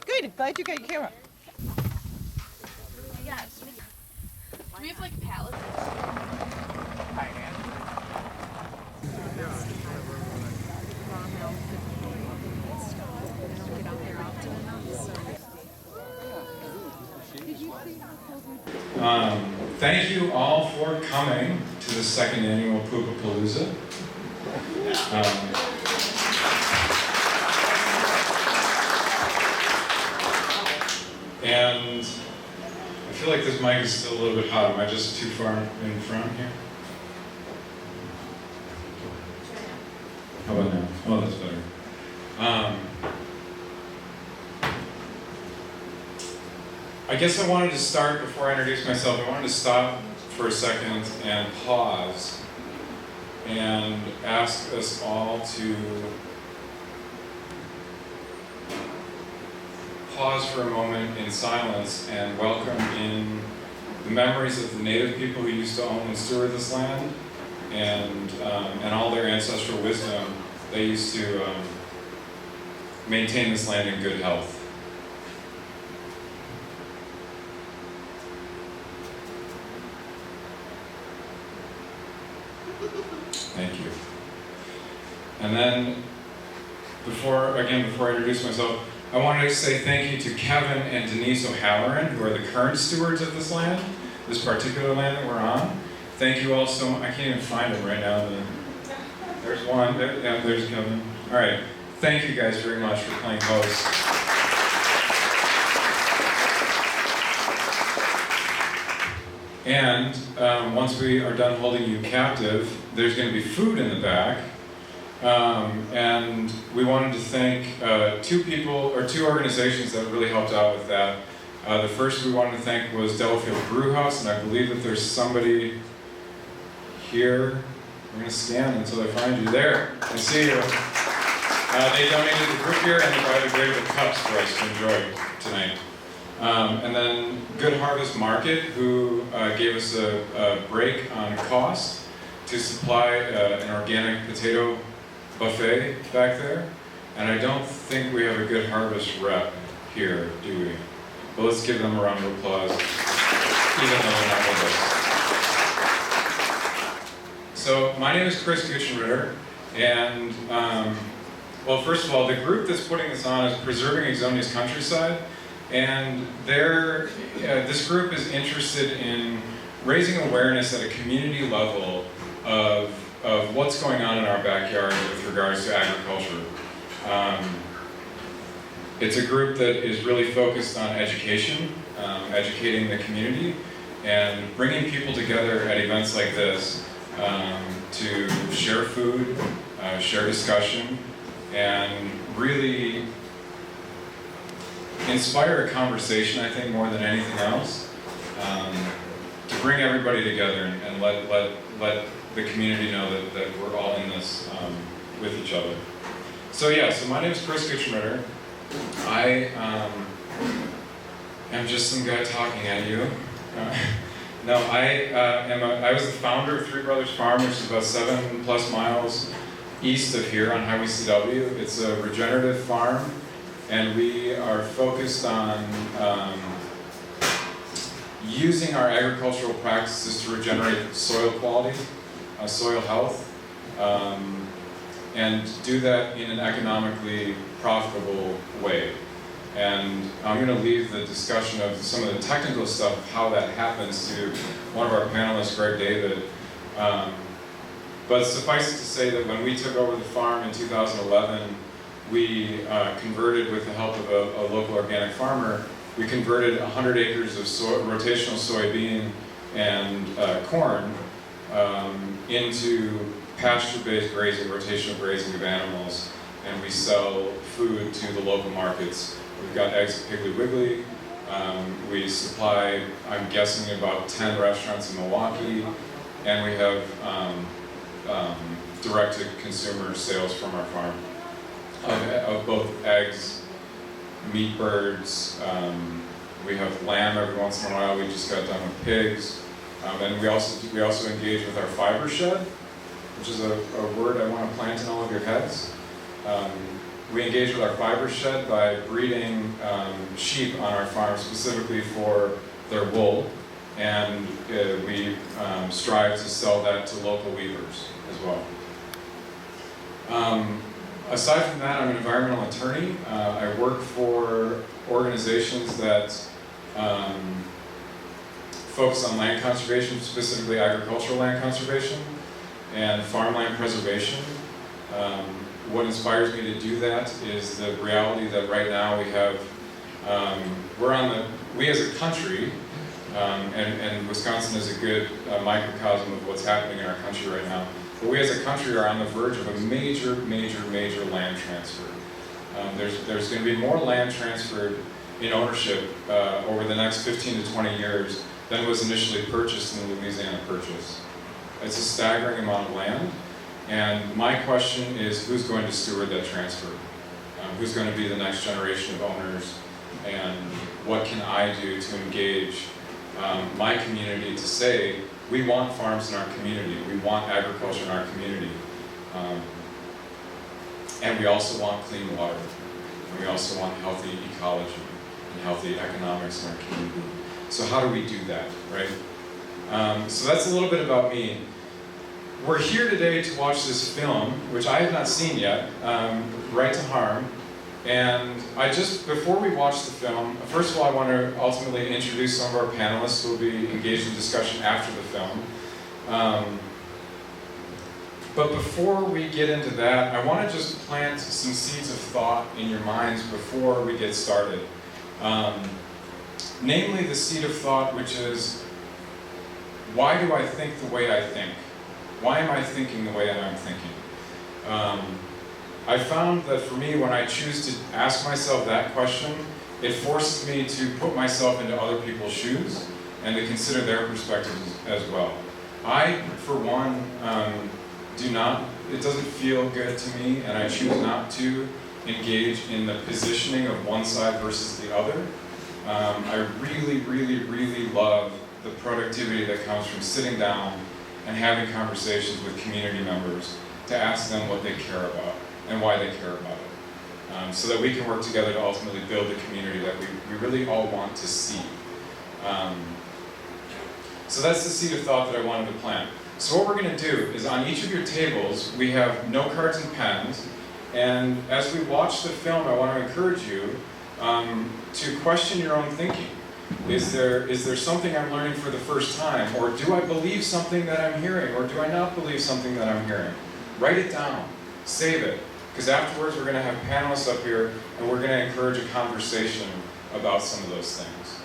Good, glad you got your camera. Yeah. Do we have like pallets? Thank you all for coming to the second annual Poopapalooza. And I feel like this mic is still a little bit hot. Am I just too far in front here? How about now? Oh, that's better. I guess I wanted to start, before I introduce myself, I wanted to stop for a second and pause and ask us all to pause for a moment in silence and welcome in the memories of the native people who used to own and steward this land, and all their ancestral wisdom. They used to maintain this land in good health. Thank you. And then, before I introduce myself, I wanted to say thank you to Kevin and Denise O'Halloran, who are the current stewards of this land, this particular land that we're on. Thank you all so much. I can't even find them right now. There's one. There's Kevin. All right. Thank you guys very much for playing host. And once we are done holding you captive, there's going to be food in the back. And we wanted to thank two organizations that really helped out with that. The first we wanted to thank was Delafield Brew House, and I believe that there's somebody here. I'm going to scan until I find you. There, I see you. They donated the root beer and they biodegradable cups for us to enjoy tonight. And then Good Harvest Market, who gave us a break on cost to supply an organic potato buffet back there. And I don't think we have a Good Harvest rep here, do we? But let's give them a round of applause, even though they're not with us. So my name is Chris Guchenritter, and well, first of all, the group that's putting this on is Preserving Ixonia's Countryside. And this group is interested in raising awareness at a community level of what's going on in our backyard with regards to agriculture. It's a group that is really focused on education, educating the community, and bringing people together at events like this to share food, share discussion, and really inspire a conversation, I think, more than anything else, to bring everybody together and let the community know that we're all in this with each other. So my name is Chris Guchenritter. I am just some guy talking at you. No, I was the founder of Three Brothers Farm, which is about 7+ miles east of here on Highway CW. It's a regenerative farm. And we are focused on using our agricultural practices to regenerate soil quality, soil health, and do that in an economically profitable way. And I'm going to leave the discussion of some of the technical stuff of how that happens to one of our panelists, Greg David. But suffice it to say that when we took over the farm in 2011, we converted, with the help of a local organic farmer, we converted 100 acres of rotational soybean and corn into pasture-based grazing, rotational grazing of animals, and we sell food to the local markets. We've got eggs at Piggly Wiggly. We supply, I'm guessing, about 10 restaurants in Milwaukee, and we have direct-to-consumer sales from our farm of both eggs, meat birds. We have lamb every once in a while. We just got done with pigs, and we also engage with our fiber shed, which is a word I want to plant in all of your heads. We engage with our fiber shed by breeding sheep on our farm specifically for their wool, and we strive to sell that to local weavers as well. Aside from that, I'm an environmental attorney. I work for organizations that focus on land conservation, specifically agricultural land conservation and farmland preservation. What inspires me to do that is the reality that right now we have, we as a country, and Wisconsin is a good microcosm of what's happening in our country right now, but we as a country are on the verge of a major land transfer. There's going to be more land transferred in ownership over the next 15 to 20 years than was initially purchased in the Louisiana Purchase. It's a staggering amount of land, and my question is, who's going to steward that transfer? Who's going to be the next generation of owners, and what can I do to engage my community to say, we want farms in our community, we want agriculture in our community, and we also want clean water, and we also want healthy ecology and healthy economics in our community. So how do we do that, right? So that's a little bit about me. We're here today to watch this film, which I have not seen yet, Right to Harm. And before we watch the film, first of all, I want to ultimately introduce some of our panelists who will be engaged in discussion after the film. But before we get into that, I want to just plant some seeds of thought in your minds before we get started. Namely, the seed of thought, which is, why do I think the way I think? Why am I thinking the way that I'm thinking? I found that for me, when I choose to ask myself that question, it forces me to put myself into other people's shoes and to consider their perspectives as well. I, for one, it doesn't feel good to me, and I choose not to engage in the positioning of one side versus the other. I really love the productivity that comes from sitting down and having conversations with community members to ask them what they care about and why they care about it, so that we can work together to ultimately build the community that we really all want to see. So that's the seed of thought that I wanted to plant. So what we're going to do is, on each of your tables, we have note cards and pens, and as we watch the film, I want to encourage you to question your own thinking. Is there something I'm learning for the first time? Or do I believe something that I'm hearing? Or do I not believe something that I'm hearing? Write it down. Save it. Because afterwards we're going to have panelists up here and we're going to encourage a conversation about some of those things.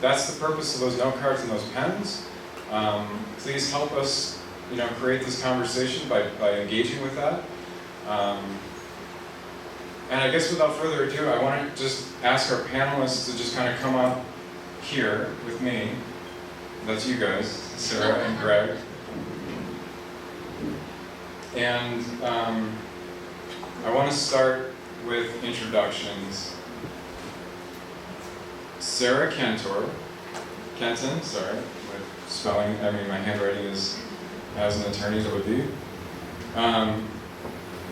That's the purpose of those note cards and those pens. Please help us create this conversation by engaging with that. And I guess without further ado, I want to just ask our panelists to just kind of come up here with me. That's you guys, Sarah and Greg. And I want to start with introductions. Sarah Kenton, with spelling, my handwriting is as an attorney's would be,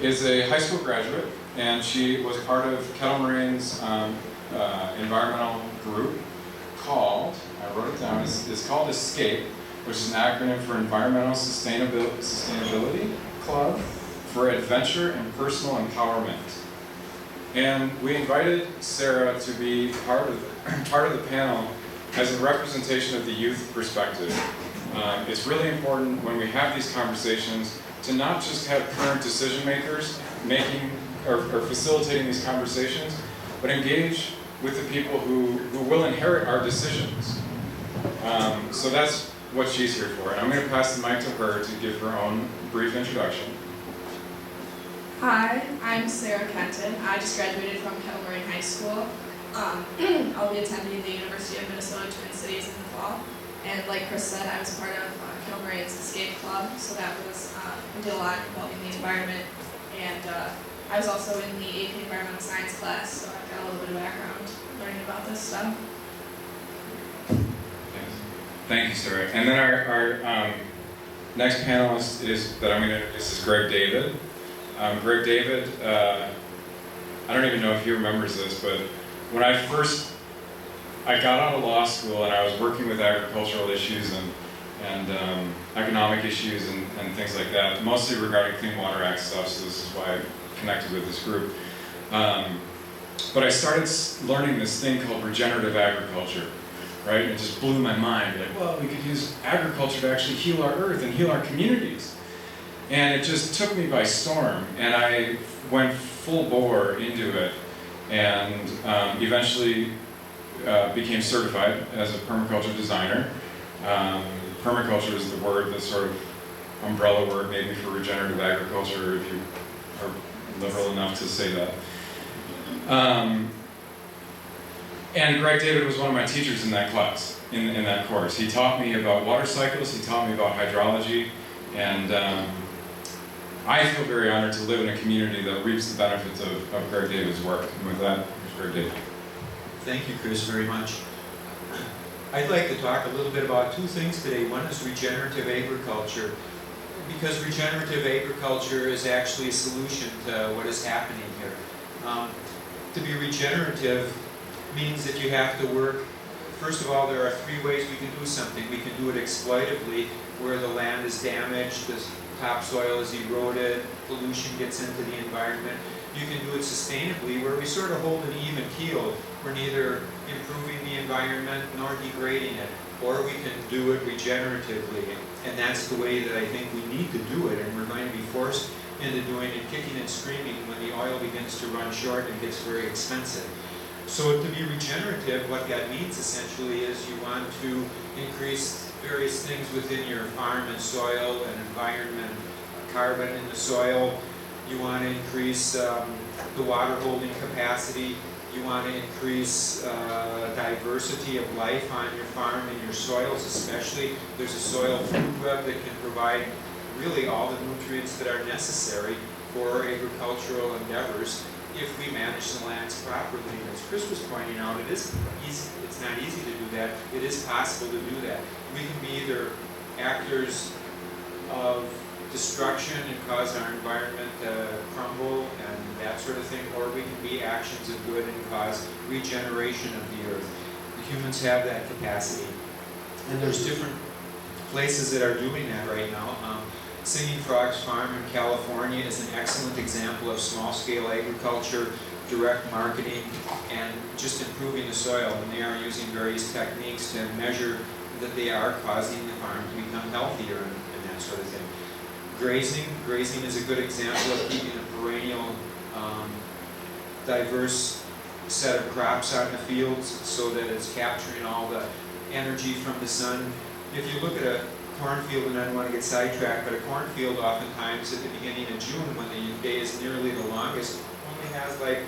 is a high school graduate. And she was part of Kettle Marine's environmental group called, I wrote it down, it's called ESCAPE, which is an acronym for Environmental Sustainability Club for Adventure and Personal Empowerment. And we invited Sarah to be part of the panel as a representation of the youth perspective. It's really important when we have these conversations to not just have current decision makers or facilitating these conversations, but engage with the people who will inherit our decisions. So that's what she's here for. And I'm going to pass the mic to her to give her own brief introduction. Hi, I'm Sarah Kenton. I just graduated from Kettle Moraine High School. I'll be attending the University of Minnesota Twin Cities in the fall. And like Chris said, I was part of Kettle Moraine's Escape Club, so that was, we did a lot involving the environment. And I was also in the AP Environmental Science class, so I've got a little bit of background learning about this stuff. Thank you, Sarah. And then our next panelist that I'm going to introduce is Greg David. Greg David, I don't even know if he remembers this, but when I got out of law school and I was working with agricultural issues and economic issues and things like that, mostly regarding Clean Water Act stuff, so this is why I connected with this group. But I started learning this thing called regenerative agriculture, right? And it just blew my mind. Like, well, we could use agriculture to actually heal our earth and heal our communities. And it just took me by storm, and I went full bore into it, and eventually became certified as a permaculture designer. Permaculture is the word, the sort of umbrella word maybe for regenerative agriculture, if you are liberal enough to say that. And Greg David was one of my teachers in that class, in that course. He taught me about water cycles, he taught me about hydrology, and I feel very honored to live in a community that reaps the benefits of Greg David's work. And with that, here's Greg David. Thank you, Chris, very much. I'd like to talk a little bit about two things today. One is regenerative agriculture, because regenerative agriculture is actually a solution to what is happening here. To be regenerative means that you have to work. First of all, there are three ways we can do something. We can do it exploitatively, where the land is damaged, the topsoil is eroded, pollution gets into the environment. You can do it sustainably, where we sort of hold an even keel. We're neither improving the environment nor degrading it. Or we can do it regeneratively. And that's the way that I think we need to do it. And we're going to be forced into doing it kicking and screaming when the oil begins to run short and gets very expensive. So to be regenerative, what that means essentially is you want to increase various things within your farm and soil and environment, carbon in the soil. You want to increase the water holding capacity. You want to increase diversity of life on your farm and your soils especially. There's a soil food web that can provide really all the nutrients that are necessary for agricultural endeavors if we manage the lands properly. And as Chris was pointing out, it's not easy to do that. It is possible to do that. We can be either actors of destruction and cause our environment to crumble and that sort of thing, or we can be actions of good and cause regeneration of the earth. The humans have that capacity. And there's different places that are doing that right now. Singing Frogs Farm in California is an excellent example of small-scale agriculture, direct marketing, and just improving the soil. And they are using various techniques to measure that they are causing the farm to become healthier and that sort of thing. Grazing is a good example of keeping a perennial, diverse set of crops out in the fields so that it's capturing all the energy from the sun. If you look at a cornfield, and I don't want to get sidetracked, but a cornfield oftentimes at the beginning of June, when the day is nearly the longest, only has like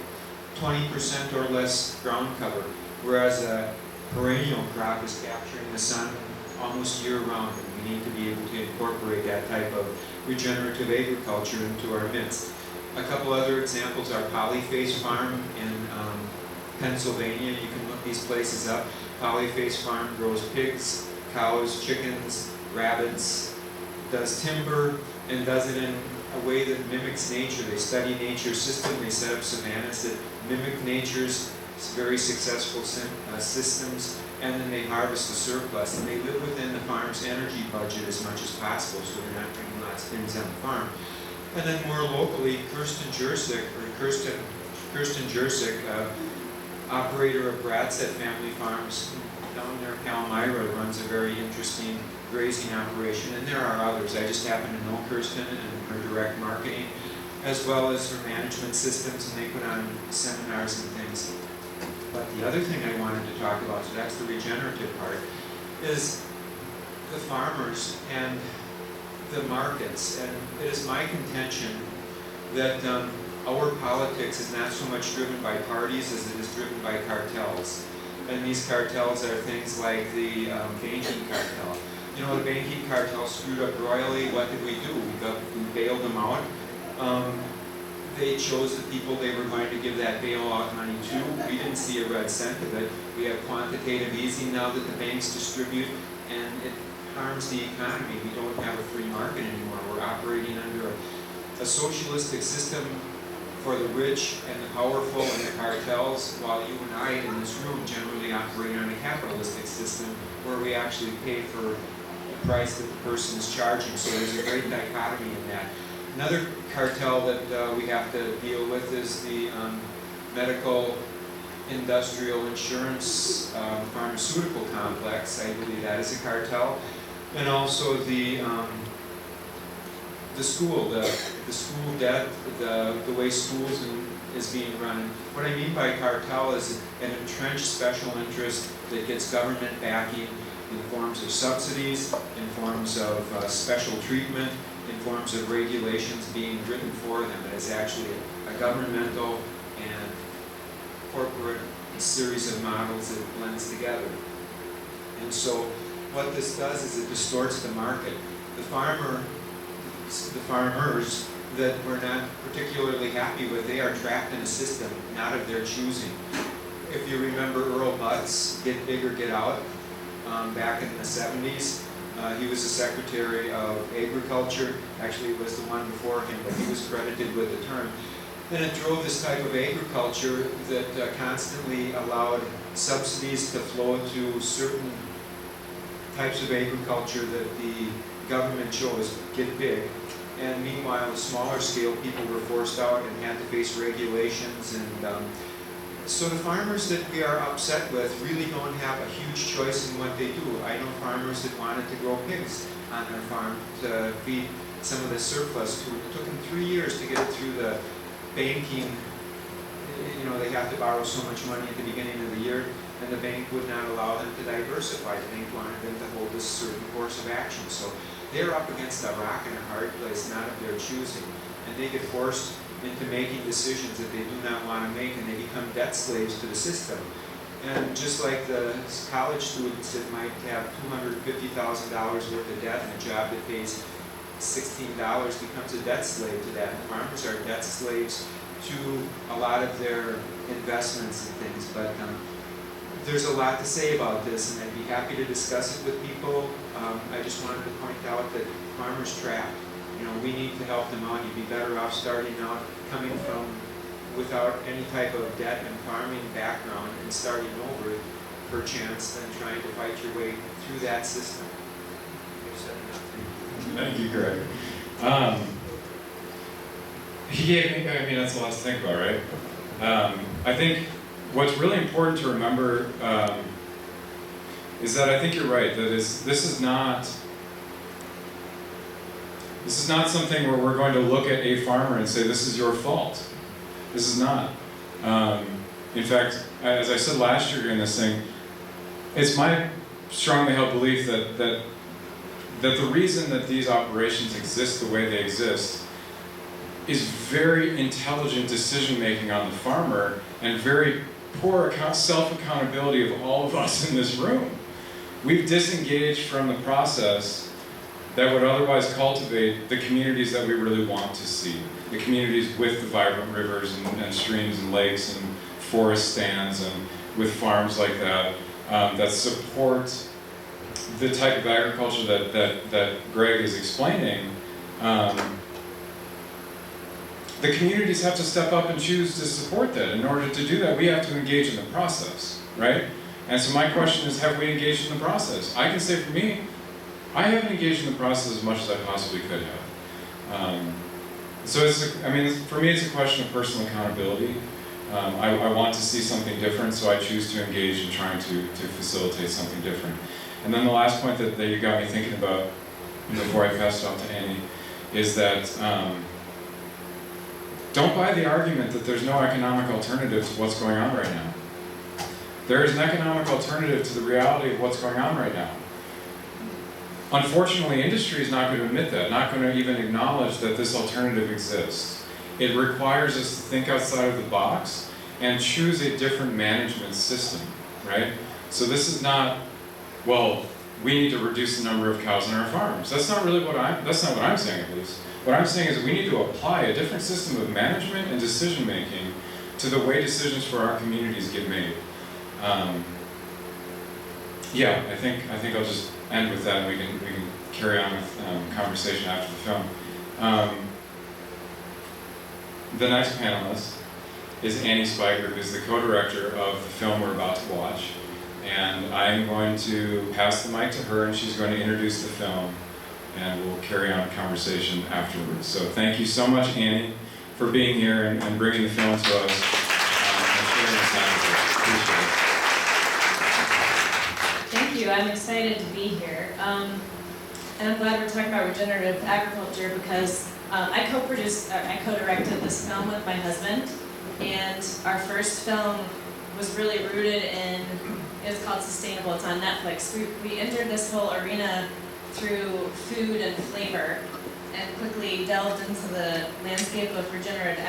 20% or less ground cover, whereas a perennial crop is capturing the sun almost year-round, and we need to be able to incorporate that type of regenerative agriculture into our midst. A couple other examples are Polyface Farm in Pennsylvania. You can look these places up. Polyface Farm grows pigs, cows, chickens, rabbits, does timber, and does it in a way that mimics nature. They study nature's system. They set up savannas that mimic nature's very successful systems, and then they harvest the surplus. And they live within the farm's energy budget as much as possible, so they're not doing lots of things on the farm. And then more locally, Kirsten Jurczyk, operator of Bradset Family Farms down near Palmyra, runs a very interesting grazing operation, and there are others. I just happen to know Kirsten and her direct marketing, as well as her management systems, and they put on seminars and things. But the other thing I wanted to talk about, so that's the regenerative part, is the farmers and the markets. And it is my contention that our politics is not so much driven by parties as it is driven by cartels. And these cartels are things like the banking cartel. You know, the banking cartel screwed up royally. What did we do? We bailed them out. They chose the people they were going to give that bailout money to. We didn't see a red cent of it. We have quantitative easing now that the banks distribute, and it harms the economy. We don't have a free market. a socialistic system for the rich and the powerful and the cartels, while you and I in this room generally operate on a capitalistic system where we actually pay for the price that the person is charging. So there's a great dichotomy in that. Another cartel that we have to deal with is the medical, industrial, insurance, pharmaceutical complex. I believe that is a cartel. And also the school debt, the way schools is being run. What I mean by cartel is an entrenched special interest that gets government backing in forms of subsidies, in forms of special treatment, in forms of regulations being written for them. It is actually a governmental and corporate series of models that blends together. And so what this does is it distorts the market. The farmers that we're not particularly happy with, they are trapped in a system not of their choosing. If you remember Earl Butz, Get Big or Get Out, back in the 70s, he was the Secretary of Agriculture. Actually, it was the one before him, but he was credited with the term. And it drove this type of agriculture that constantly allowed subsidies to flow to certain types of agriculture that the government chose, get big. And meanwhile, the smaller scale people were forced out and had to face regulations. And so the farmers that we are upset with really don't have a huge choice in what they do. I know farmers that wanted to grow pigs on their farm to feed some of the surplus food. It took them 3 years to get it through the banking. You know, they have to borrow so much money at the beginning of the year, and the bank would not allow them to diversify. The bank wanted them to hold a certain course of action. So they're up against a rock and a hard place, not of their choosing. And they get forced into making decisions that they do not want to make, and they become debt slaves to the system. And just like the college students that might have $250,000 worth of debt and a job that pays $16 becomes a debt slave to that. And farmers are debt slaves to a lot of their investments and things. But there's a lot to say about this, and I'd be happy to discuss it with people. I just wanted to point out that farmers trapped. You know, we need to help them out. You'd be better off starting out coming from without any type of debt and farming background and starting over perchance than trying to fight your way through that system. I've said enough. Thank you, Greg. He gave me, I mean, that's a lot to think about, right? I think what's really important to remember is that I think you're right, that this is not something where we're going to look at a farmer and say, this is your fault. This is not. In fact, as I said last year during this thing, it's my strongly held belief that the reason that these operations exist the way they exist is very intelligent decision-making on the farmer and very poor self-accountability of all of us in this room. We've disengaged from the process that would otherwise cultivate the communities that we really want to see. The communities with the vibrant rivers and streams and lakes and forest stands and with farms like that, that support the type of agriculture that Greg is explaining. The communities have to step up and choose to support that. In order to do that, we have to engage in the process, right? And so my question is, have we engaged in the process? I can say for me, I haven't engaged in the process as much as I possibly could have. So for me, it's a question of personal accountability. I want to see something different, so I choose to engage in trying to facilitate something different. And then the last point that you got me thinking about before I pass it off to Annie is that don't buy the argument that there's no economic alternative to what's going on right now. There is an economic alternative to the reality of what's going on right now. Unfortunately, industry is not going to admit that, not going to even acknowledge that this alternative exists. It requires us to think outside of the box and choose a different management system, right? So this is not, well, we need to reduce the number of cows on our farms. That's not what I'm saying, at least. What I'm saying is we need to apply a different system of management and decision making to the way decisions for our communities get made. Yeah, I think I'll just end with that, and we can carry on with conversation after the film. the next panelist is Annie Spiker, who's the co-director of the film we're about to watch. And I'm going to pass the mic to her, and she's going to introduce the film, and we'll carry on a conversation afterwards. So thank you so much, Annie, for being here and bringing the film to us and sharing this time with us. Appreciate it. Thank you. I'm excited to be here. And I'm glad we're talking about regenerative agriculture because I co-directed this film with my husband. And our first film was really rooted in, it was called Sustainable, it's on Netflix. We entered this whole arena through food and flavor and quickly delved into the landscape of regenerative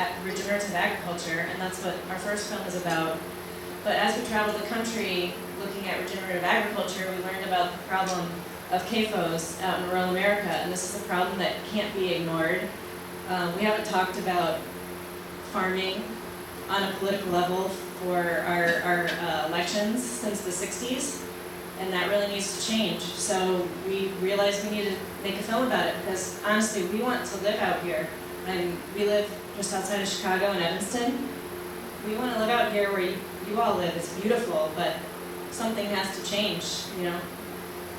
agriculture, and that's what our first film is about. But as we traveled the country looking at regenerative agriculture, we learned about the problem of CAFOs out in rural America, and this is a problem that can't be ignored. We haven't talked about farming on a political level for our elections since the 60s, and that really needs to change. So we realized we needed to make a film about it because honestly, we want to live out here. And we live just outside of Chicago in Evanston. We want to live out here where you all live. It's beautiful, but something has to change, you know,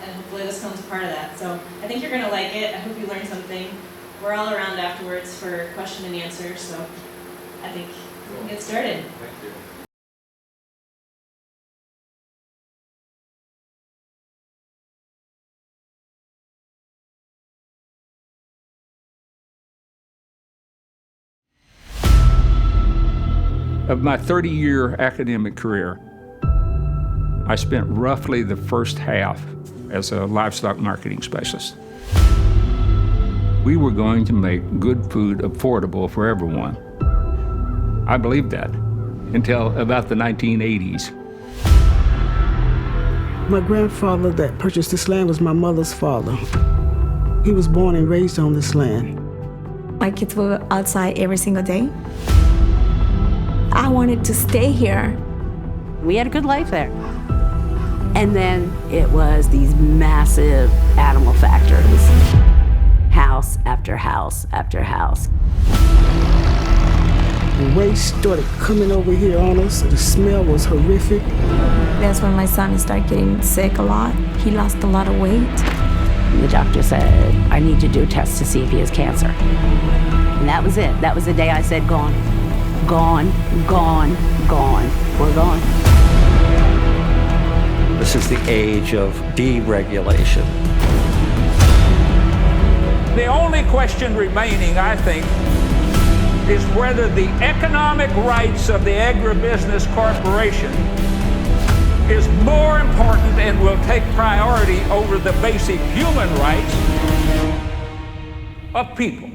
and hopefully this film's a part of that. So I think you're going to like it. I hope you learned something. We're all around afterwards for question and answer, so I think we can get started. Thank you. Of my 30-year academic career, I spent roughly the first half as a livestock marketing specialist. We were going to make good food affordable for everyone. I believed that until about the 1980s. My grandfather that purchased this land was my mother's father. He was born and raised on this land. My kids were outside every single day. I wanted to stay here. We had a good life there. And then it was these massive animal factories. House after house after house. The waste started coming over here on us. The smell was horrific. That's when my son started getting sick a lot. He lost a lot of weight. The doctor said, I need to do a test to see if he has cancer. And that was it. That was the day I said, gone. Gone, gone, gone. We're gone. This is the age of deregulation. The only question remaining, I think, is whether the economic rights of the agribusiness corporation is more important and will take priority over the basic human rights of people.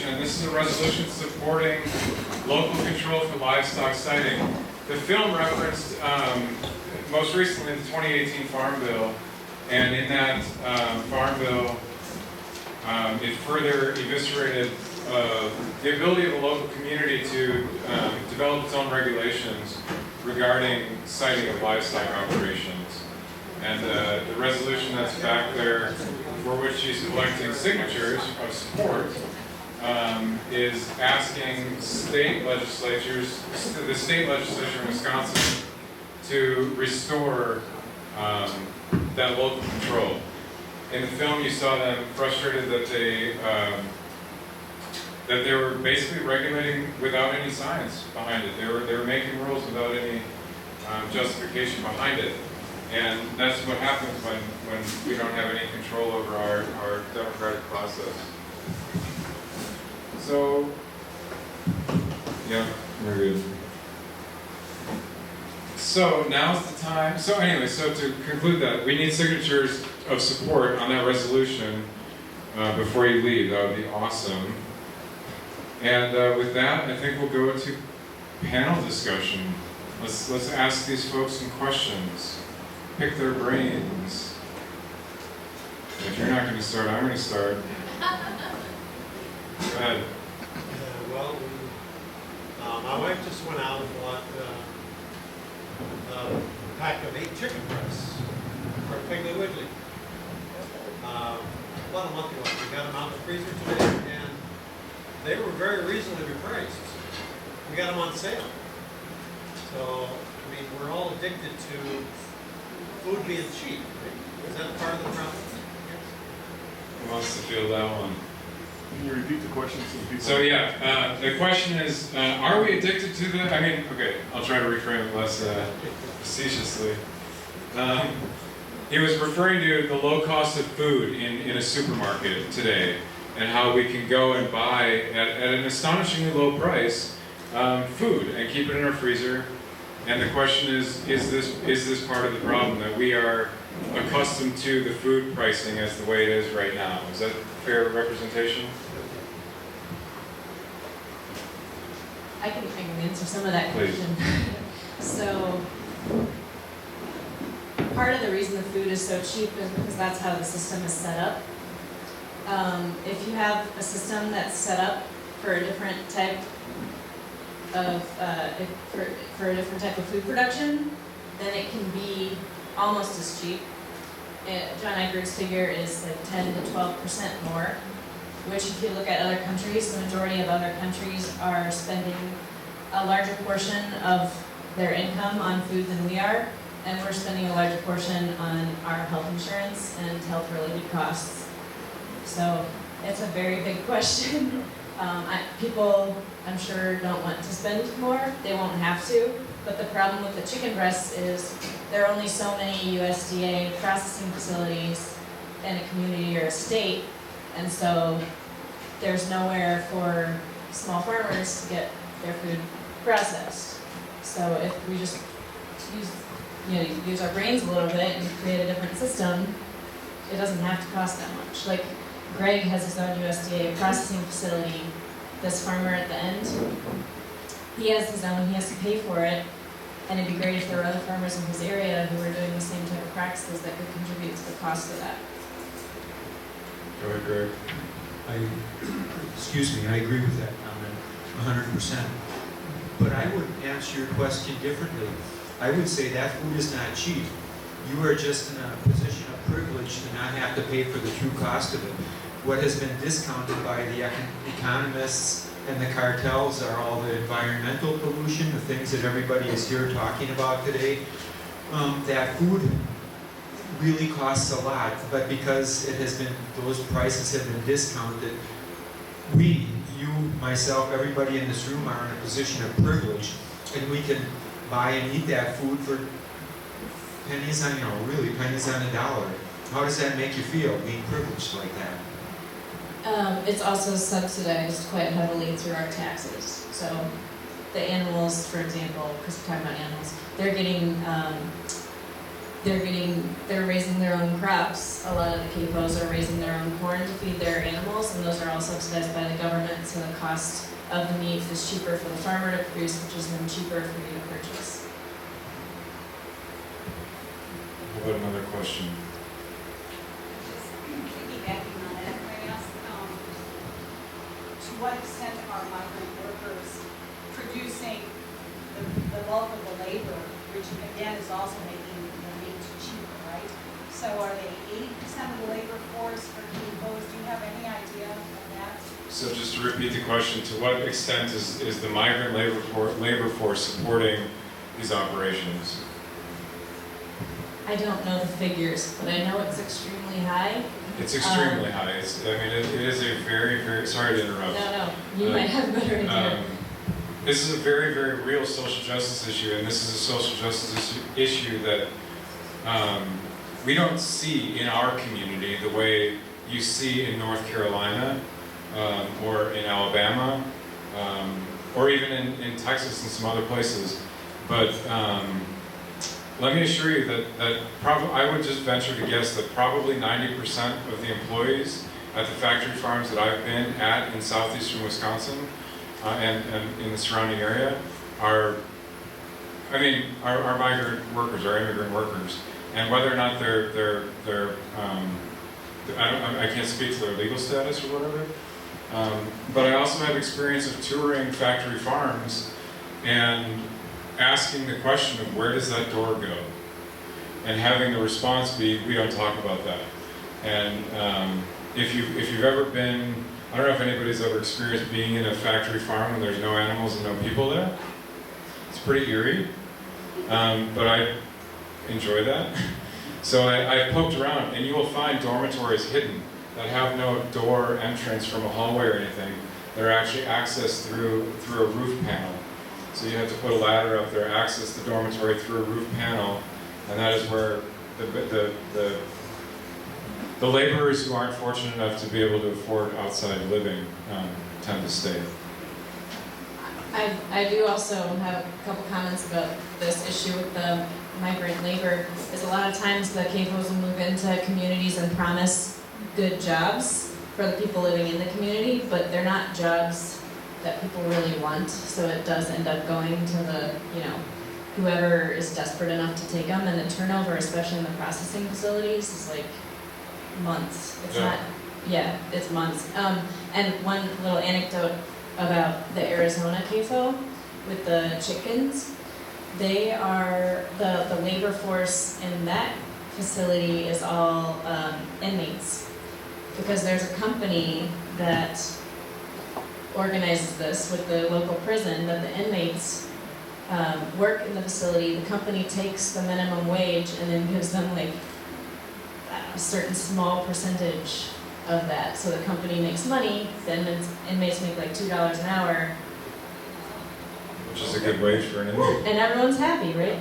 And this is a resolution supporting local control for livestock sighting. The film referenced most recently the 2018 Farm Bill, and in that Farm Bill, it further eviscerated the ability of a local community to develop its own regulations regarding sighting of livestock operations. And the resolution that's back there, for which she's collecting signatures of support, is asking state legislatures, the state legislature in Wisconsin, to restore that local control. In the film, you saw them frustrated that they were basically regulating without any science behind it. They were making rules without any justification behind it. And that's what happens when we don't have any control over our democratic process. So, yeah, very good. So now's the time. So anyway, so to conclude that, we need signatures of support on that resolution before you leave. That would be awesome. And with that, I think we'll go to panel discussion. Let's ask these folks some questions. Pick their brains. If you're not going to start, I'm going to start. Go ahead. Well, my wife just went out and bought a pack of 8 chicken breasts for Piggly Wiggly. About a month ago, we got them out in the freezer today, and they were very reasonably priced. We got them on sale. So, I mean, we're all addicted to food being cheap. Is that part of the problem? Who wants to field that one? Can you repeat the question so people... So yeah, the question is, are we addicted to the, I mean, okay, I'll try to reframe it less facetiously. He was referring to the low cost of food in a supermarket today, and how we can go and buy at an astonishingly low price food and keep it in our freezer. And the question is this part of the problem, that we are accustomed to the food pricing as the way it is right now? Is that fair representation? I can answer some of that question. So, part of the reason the food is so cheap is because that's how the system is set up. If you have a system that's set up for a different type of for a different type of food production, then it can be almost as cheap. John Iger's figure is like 10 to 12% more, which if you look at other countries, the majority of other countries are spending a larger portion of their income on food than we are, and we're spending a larger portion on our health insurance and health-related costs. So it's a very big question. People, I'm sure, don't want to spend more. They won't have to. But the problem with the chicken breasts is there are only so many USDA processing facilities in a community or a state, and so there's nowhere for small farmers to get their food processed. So if we just use our brains a little bit and create a different system, it doesn't have to cost that much. Like Greg has his own USDA processing facility. This farmer at the end, he has his own, he has to pay for it, and it'd be great if there were other farmers in his area who were doing the same type of practices that could contribute to the cost of that. Go ahead, Greg. I agree with that comment 100%. But I would answer your question differently. I would say that food is not cheap. You are just in a position of privilege to not have to pay for the true cost of it. What has been discounted by the economists and the cartels are all the environmental pollution, the things that everybody is here talking about today. That food really costs a lot, but because it has been, those prices have been discounted, we, you, myself, everybody in this room are in a position of privilege, and we can buy and eat that food for pennies on, really pennies on a dollar. How does that make you feel, being privileged like that? It's also subsidized quite heavily through our taxes. So the animals, for example, because we're talking about animals, they're raising their own crops. A lot of the capos are raising their own corn to feed their animals, and those are all subsidized by the government, so the cost of the meat is cheaper for the farmer to produce, which is then cheaper for you to purchase. How about another question? Piggybacking on that, can I ask, to what extent are migrant workers producing the bulk of the labor, which again is also making the meat cheaper, right? So are they 80% of the labor force for capos? Do you have any idea of that? So just to repeat the question, to what extent is the migrant labor force supporting these operations? I don't know the figures, but I know it's extremely high. It's extremely high. It is a very, very, sorry to interrupt. No, you might have a better idea. This is a very, very real social justice issue, and this is a social justice issue that we don't see in our community the way you see in North Carolina or in Alabama or even in Texas and some other places. But let me assure you that I would just venture to guess that probably 90% of the employees at the factory farms that I've been at in southeastern Wisconsin and in the surrounding area our migrant workers, our immigrant workers, and whether or not they're I can't speak to their legal status or whatever, but I also have experience of touring factory farms and asking the question of where does that door go, and having the response be, we don't talk about that. And if you've ever been, I don't know if anybody's ever experienced being in a factory farm when there's no animals and no people there. It's pretty eerie, but I enjoy that. So I poked around, and you will find dormitories hidden that have no door entrance from a hallway or anything. They're actually accessed through a roof panel. So you have to put a ladder up there, access the dormitory through a roof panel, and that is where the laborers who aren't fortunate enough to be able to afford outside living tend to stay. I do also have a couple comments about this issue with the migrant labor. Is a lot of times the CAFOs will move into communities and promise good jobs for the people living in the community, but they're not jobs that people really want. So it does end up going to the, whoever is desperate enough to take them, and the turnover, especially in the processing facilities, is like months. It's months. And one little anecdote about the Arizona CAFO with the chickens. They are, the labor force in that facility is all inmates, because there's a company that organizes this with the local prison, that the inmates work in the facility. The company takes the minimum wage and then gives them like a certain small percentage of that. So the company makes money, then inmates make like $2 an hour. Which is a good wage for an inmate. And everyone's happy, right?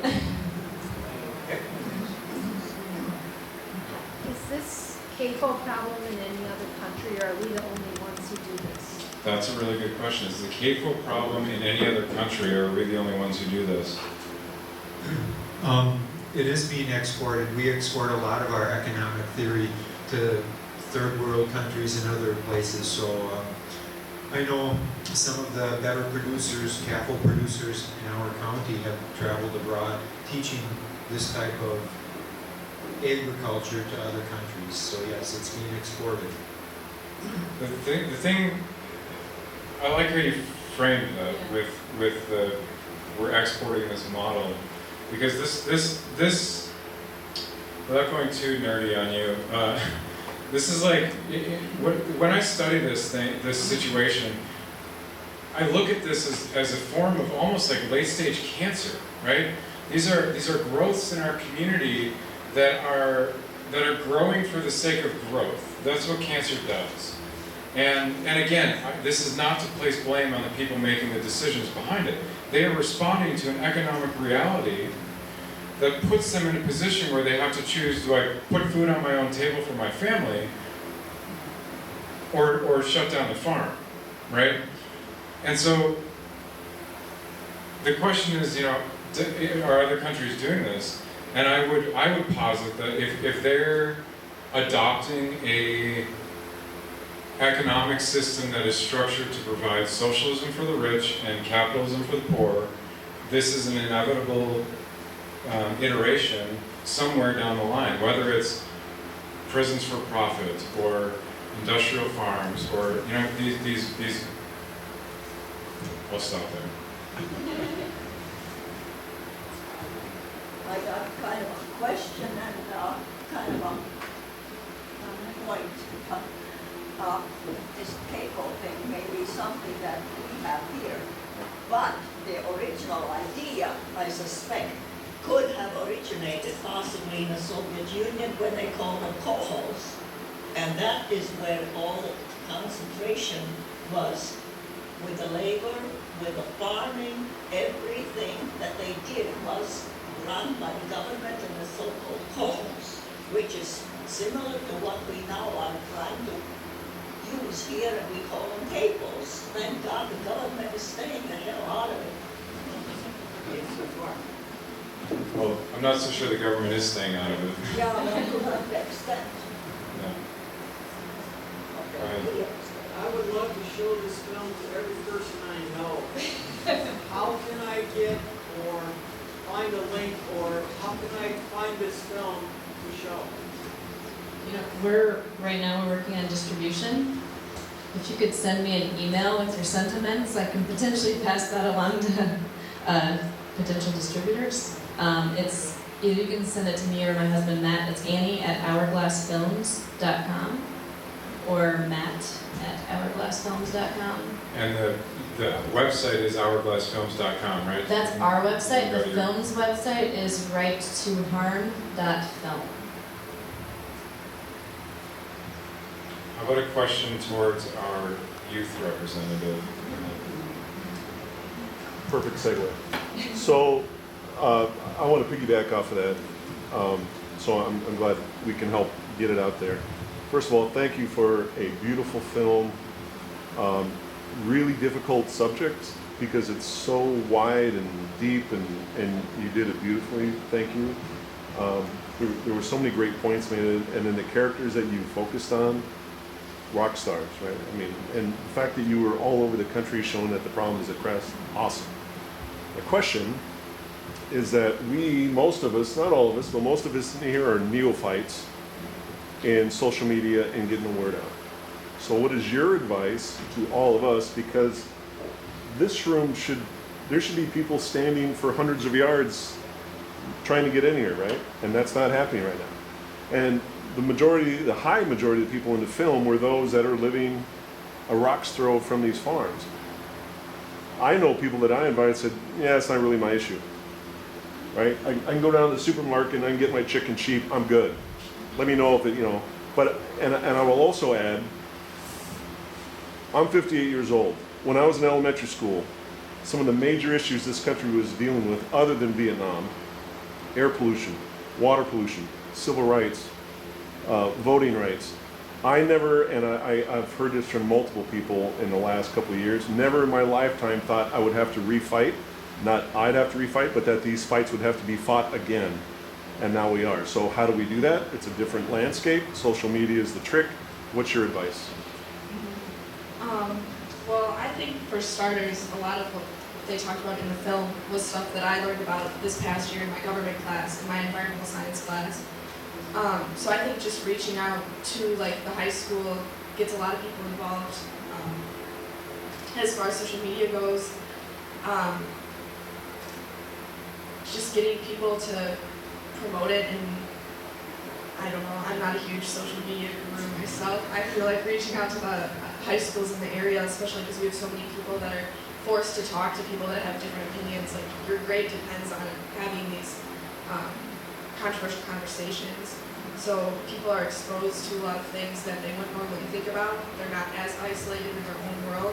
Is this CAFO problem in any other country, or are we the only ones who do this? That's a really good question. Is the CAFO problem in any other country, or are we the only ones who do this? It is being exported. We export a lot of our economic theory to third world countries and other places. So I know some of the better producers, CAFO producers in our county have traveled abroad teaching this type of agriculture to other countries. So yes, it's being exported. The thing, I like how you framed that with the we're exporting this model, because this without going too nerdy on you, this is like when I study this situation, I look at this as a form of almost like late stage cancer, right? These are growths in our community that are growing for the sake of growth. That's what cancer does. And again, this is not to place blame on the people making the decisions behind it. They are responding to an economic reality that puts them in a position where they have to choose, do I put food on my own table for my family or shut down the farm, right? And so the question is, are other countries doing this? And I would posit that if they're adopting a economic system that is structured to provide socialism for the rich and capitalism for the poor, this is an inevitable iteration somewhere down the line, whether it's prisons for profit or industrial farms or these. I'll stop there. I got kind of a question and kind of a point. This CAFO thing may be something that we have here, but the original idea, I suspect, could have originated possibly in the Soviet Union when they called them kohos. And that is where all the concentration was, with the labor, with the farming, everything that they did was run by the government and the so-called kohos, which is similar to what we now are trying to use here, and we call them CAFOs. Thank God the government is staying the hell out of it. Well, I'm not so sure the government is staying out of it. Yeah, but to that extent. No. I would love to show this film to every person I know. How can I find this film to show? You know, we're working on distribution. If you could send me an email with your sentiments, I can potentially pass that along to potential distributors. It's either you can send it to me or my husband Matt. It's Annie at hourglassfilms.com or Matt at hourglassfilms.com. And the website is hourglassfilms.com, right? That's our website. The Go to your- film's website is righttoharm.film. How about a question towards our youth representative? Perfect segue. So I want to piggyback off of that. So I'm glad we can help get it out there. First of all, thank you for a beautiful film. Really difficult subject because it's so wide and deep, and you did it beautifully. Thank you. There were so many great points made, and then the characters that you focused on, rock stars, right? I mean, and the fact that you were all over the country showing that the problem is at Crest, awesome. The question is that most of us, not all of us, but most of us in here are neophytes in social media and getting the word out. So what is your advice to all of us? Because this room there should be people standing for hundreds of yards trying to get in here, right? And that's not happening right now. And the high majority of the people in the film were those that are living a rock's throw from these farms. I know people that I invited said, yeah, it's not really my issue, right? I can go down to the supermarket and I can get my chicken cheap, I'm good. Let me know if it, and I will also add, I'm 58 years old. When I was in elementary school, some of the major issues this country was dealing with, other than Vietnam, air pollution, water pollution, civil rights, voting rights. I never, and I've heard this from multiple people in the last couple of years, never in my lifetime thought I would have to refight. Not I'd have to refight, but that these fights would have to be fought again. And now we are. So how do we do that? It's a different landscape. Social media is the trick. What's your advice? Well, I think for starters, a lot of what they talked about in the film was stuff that I learned about this past year in my government class, in my environmental science class. So I think just reaching out to the high school gets a lot of people involved. As far as social media goes, just getting people to promote it, and I don't know, I'm not a huge social media guru myself. I feel like reaching out to the high schools in the area, especially because we have so many people that are forced to talk to people that have different opinions. Like, your grade depends on having these controversial conversations. So people are exposed to a lot of things that they wouldn't normally think about. They're not as isolated in their own world,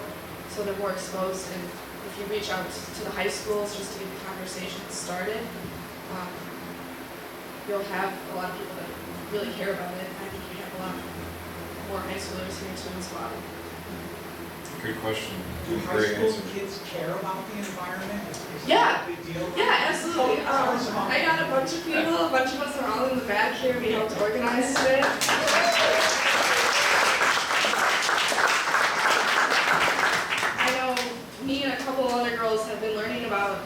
so they're more exposed. And if you reach out to the high schools just to get the conversation started, you'll have a lot of people that really care about it. I think you have a lot more high schoolers here too as well. Good question. Do high Great school answer. kids care about the environment? Is Yeah. that a big deal? Yeah, absolutely. I got a bunch of people, a bunch of us are all in the back here. We helped organize it. I know me and a couple other girls have been learning about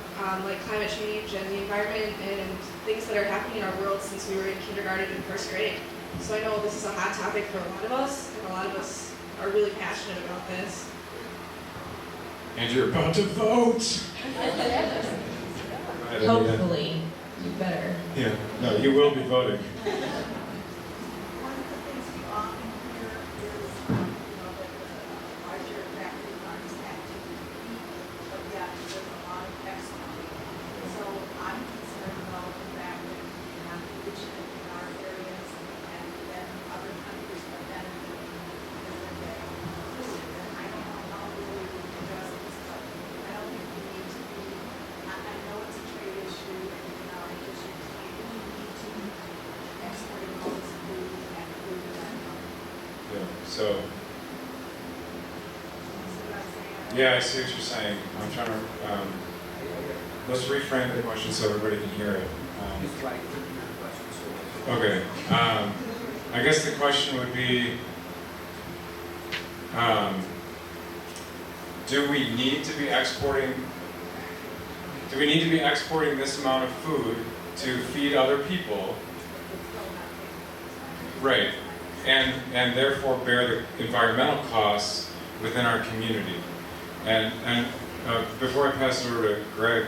climate change and the environment and things that are happening in our world since we were in kindergarten and first grade. So I know this is a hot topic for a lot of us, and a lot of us are really passionate about this. And you're about to vote. Hopefully, you better. Yeah, no, you will be voting. One of the things we often hear is, that the larger factory farms have to compete, but yet there's a lot of export. So I'm concerned about the fact that we have pollution in our areas, and then other countries are benefiting because of that pollution. And I don't know how really we can address this, but I don't think we need to be, I know it's a trade issue and economic issue, but we really need to exporting all this food and food and Yeah, so, see what I'm saying? yeah, I see what you're saying. I'm trying to, let's reframe the question so everybody can hear it. Okay, I guess the question would be, do we need to be exporting this amount of food to feed other people, right, and therefore bear the environmental costs within our community. And before I pass it over to Greg,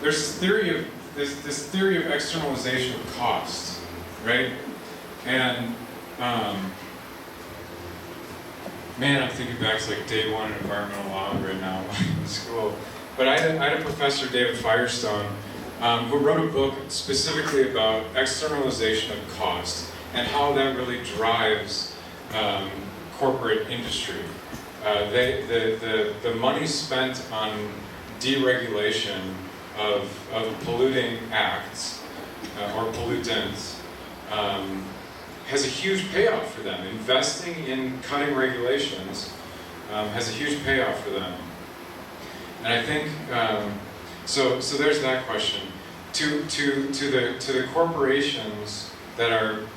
there's this theory of externalization of cost, right? And man, I'm thinking back to like day one in environmental law right now in school. But I had a professor, David Firestone, who wrote a book specifically about externalization of cost and how that really drives corporate industry. The money spent on deregulation of polluting acts or pollutants has a huge payoff for them. Investing in cutting regulations has a huge payoff for them. And I think so there's that question. To the corporations that are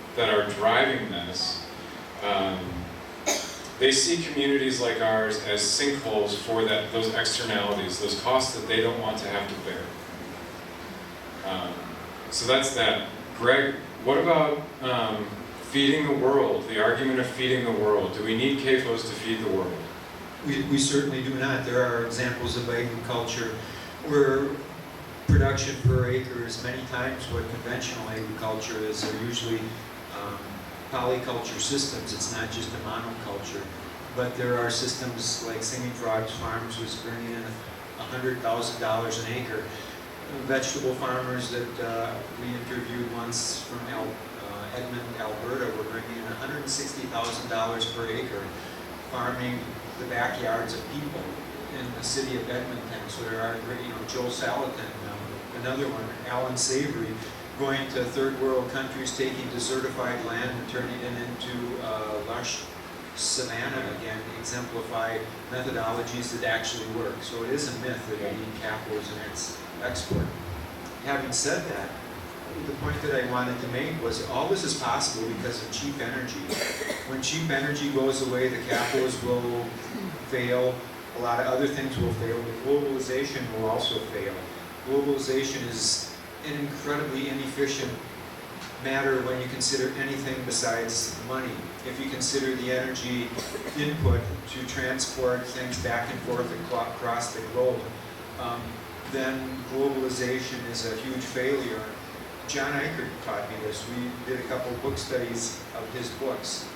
driving this, they see communities like ours as sinkholes for those externalities, those costs that they don't want to have to bear. So that's that. Greg, what about feeding the world, the argument of feeding the world? Do we need CAFOs to feed the world? We certainly do not. There are examples of agriculture where production per acre is many times what conventional agriculture is. They're usually polyculture systems. It's not just a monoculture. But there are systems like Singing Frogs Farms was bringing in $100,000 an acre. Vegetable farmers that we interviewed once from Edmond, Alberta, were bringing in $160,000 per acre, farming the backyards of people in the city of Edmonton. So there are, Joel Salatin, another one, Alan Savory, going to third world countries, taking desertified land and turning it into lush savanna again, exemplify methodologies that actually work. So it is a myth that we need capitalism and export. Having said that, the point that I wanted to make was all this is possible because of cheap energy. When cheap energy goes away, the capitalists will fail, a lot of other things will fail, but globalization will also fail. Globalization is an incredibly inefficient matter when you consider anything besides money. If you consider the energy input to transport things back and forth across the globe, then globalization is a huge failure. John Eichert taught me this. We did a couple of book studies of his books.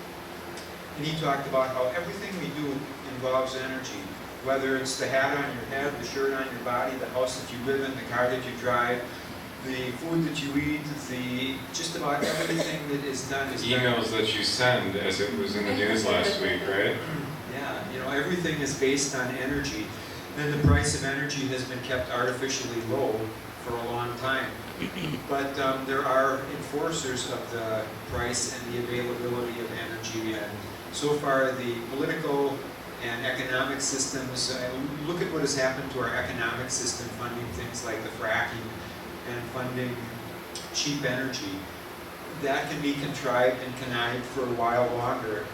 And he talked about how everything we do involves energy. Whether it's the hat on your head, the shirt on your body, the house that you live in, the car that you drive, the food that you eat, just about everything that is done is emails that you send, as it was in the news last week, right? Yeah, everything is based on energy. And the price of energy has been kept artificially low for a long time. But there are enforcers of the price and the availability of energy. And so far, the political and economic systems, look at what has happened to our economic system, funding things like the fracking and funding cheap energy. That can be contrived and connived for a while longer,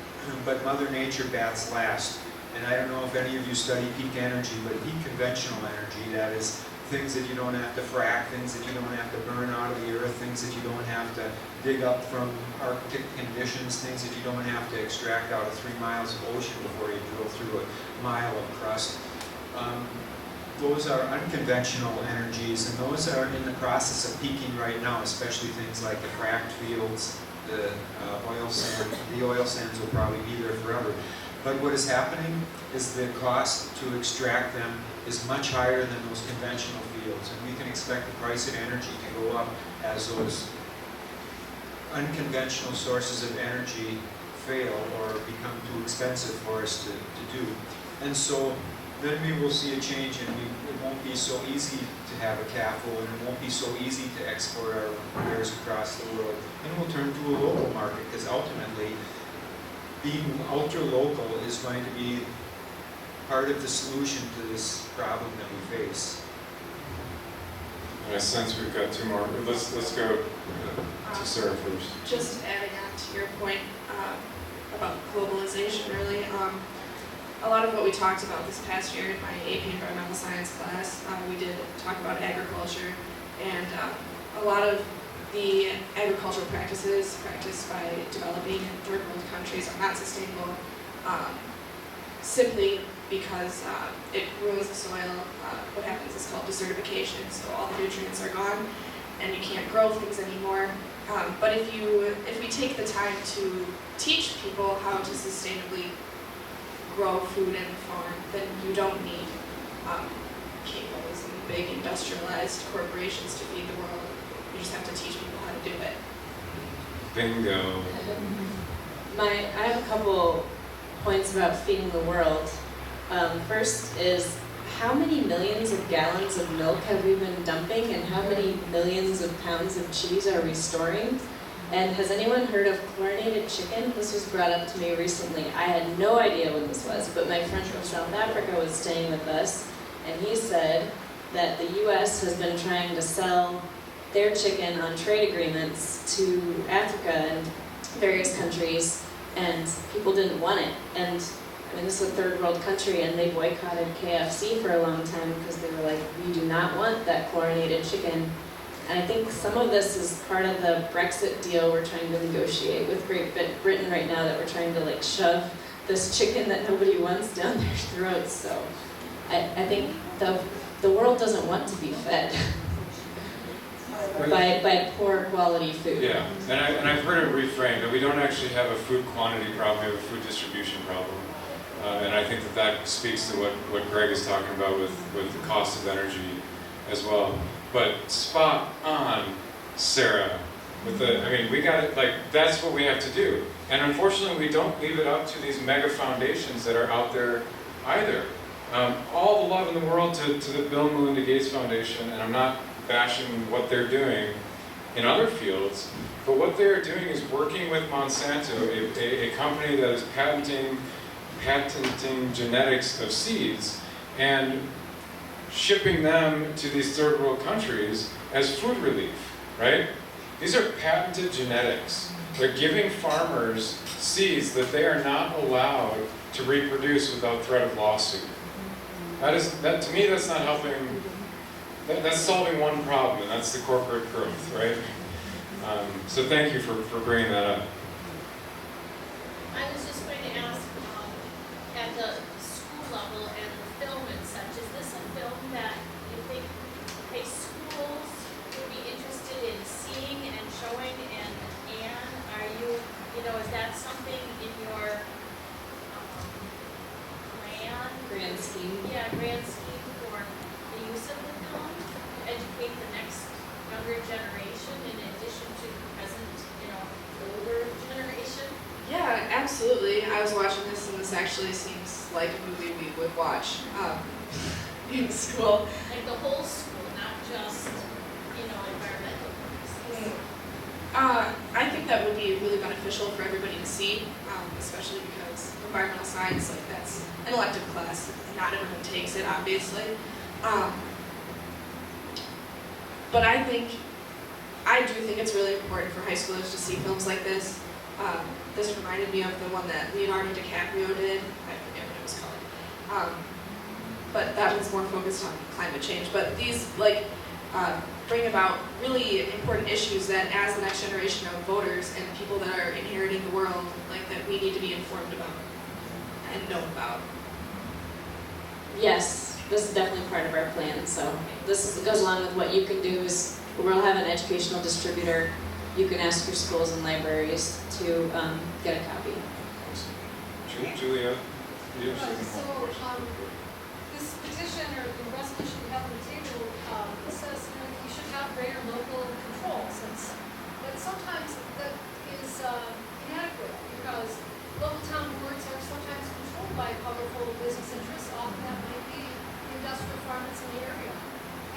but Mother Nature bats last. And I don't know if any of you study peak energy, but peak conventional energy, that is things that you don't have to frack, things that you don't have to burn out of the earth, things that you don't have to dig up from Arctic conditions, things that you don't have to extract out of 3 miles of ocean before you drill through a mile of crust. Those are unconventional energies, and those are in the process of peaking right now, especially things like the fracked fields, the oil sand. The oil sands will probably be there forever. But what is happening is the cost to extract them is much higher than those conventional fields, and we can expect the price of energy to go up as those unconventional sources of energy fail or become too expensive for us to do. And so then we will see a change, and it won't be so easy to have a CAFO, and it won't be so easy to export our wares across the world. And we'll turn to a local market, because ultimately, being ultra-local is going to be part of the solution to this problem that we face. I sense we've got 2 more. Let's go to Sarah first. Just adding on to your point about globalization, really. a lot of what we talked about this past year in my AP Environmental Science class, we did talk about agriculture, and a lot of the agricultural practices practiced by developing and third world countries are not sustainable, simply because it ruins the soil. What happens is called desertification, so all the nutrients are gone and you can't grow things anymore. But if we take the time to teach people how to sustainably grow food and farm, then you don't need chemicals and big industrialized corporations to feed the world. You just have to teach people how to do it. Bingo. I have a couple points about feeding the world. First is, how many millions of gallons of milk have we been dumping, and how many millions of pounds of cheese are we storing? And has anyone heard of chlorinated chicken? This was brought up to me recently. I had no idea what this was, but my friend from South Africa was staying with us, and he said that the US has been trying to sell their chicken on trade agreements to Africa and various countries, and people didn't want it. And I mean, this is a third world country, and they boycotted KFC for a long time because they were like, we do not want that chlorinated chicken. And I think some of this is part of the Brexit deal we're trying to negotiate with Great Britain right now, that we're trying to like shove this chicken that nobody wants down their throats. So I think the world doesn't want to be fed by poor quality food. Yeah, and I've heard it reframed that we don't actually have a food quantity problem, we have a food distribution problem. And I think that speaks to what Greg is talking about with the cost of energy as well. But spot on, Sarah, we got it, like, that's what we have to do. And unfortunately, we don't leave it up to these mega foundations that are out there either. All the love in the world to the Bill and Melinda Gates Foundation, and I'm not bashing what they're doing in other fields, but what they're doing is working with Monsanto, a company that is patenting genetics of seeds and shipping them to these third world countries as food relief, right? These are patented genetics. They're giving farmers seeds that they are not allowed to reproduce without threat of lawsuit. That to me, that's not helping. That's solving one problem, and that's the corporate growth, right? So thank you for bringing that up. I was just going to ask, at the school level and the film and such, is this a film that you think schools would be interested in seeing and showing? And are you, is that something in your Grand scheme? Yeah, grand scheme for the use of the film to educate the next younger generation in addition to the present, older generation? Yeah, absolutely. I was watching this, and this actually seems like a movie we would watch in school. Like the whole school, not just, environmental purposes. I think that would be really beneficial for everybody to see, especially because environmental science, like, that's an elective class. Not everyone takes it, obviously. But I do think it's really important for high schoolers to see films like this. This reminded me of the one that Leonardo DiCaprio did. I forget what it was called. But that was more focused on climate change. But these, bring about really important issues that, as the next generation of voters and people that are inheriting the world, that we need to be informed about and know about. Yes, this is definitely part of our plan. So this goes along with what you can do is we'll have an educational distributor. You can ask your schools and libraries to get a copy. Julia, this petition or the resolution we have on the table says you should have greater local control, but sometimes that is inadequate because local town boards are sometimes controlled by powerful business interests. Often that might be the industrial farm that's in the area.